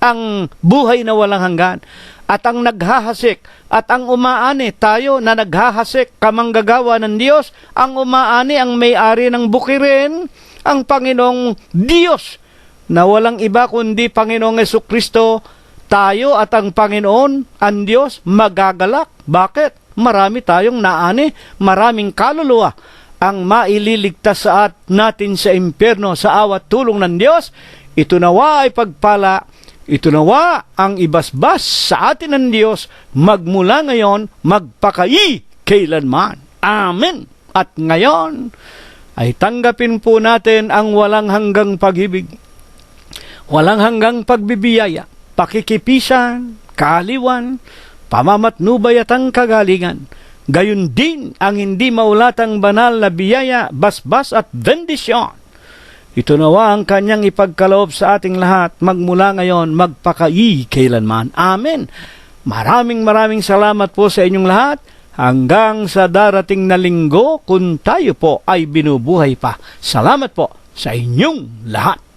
ang buhay na walang hanggan. At ang naghahasik at ang umaani, tayo na naghahasik, kamanggagawa ng Diyos, ang umaani, ang may-ari ng bukirin, ang Panginoong Diyos, na walang iba kundi Panginoong Jesucristo. Tayo at ang Panginoon, ang Diyos, magagalak. Bakit? Marami tayong naani, maraming kaluluwa ang maililigtas sa natin sa impyerno sa awat tulong ng Diyos. Ito nawa ay pagpala, ito nawa ang ibasbas sa atin ng Diyos magmula ngayon, magpakai kailanman. Amen. At ngayon ay tanggapin po natin ang walang hanggang pag-ibig, walang hanggang pagbibiyaya, pakikipisan, kaaliwan, pamamatnubay at ang kagalingan. Gayon din ang hindi maulatang banal na biyaya, basbas at bendisyon. Ito nawa ang Kanyang ipagkaloob sa ating lahat, magmula ngayon, magpakai kailanman. Amen. Maraming salamat po sa inyong lahat. Hanggang sa darating na linggo kung tayo po ay binubuhay pa. Salamat po sa inyong lahat.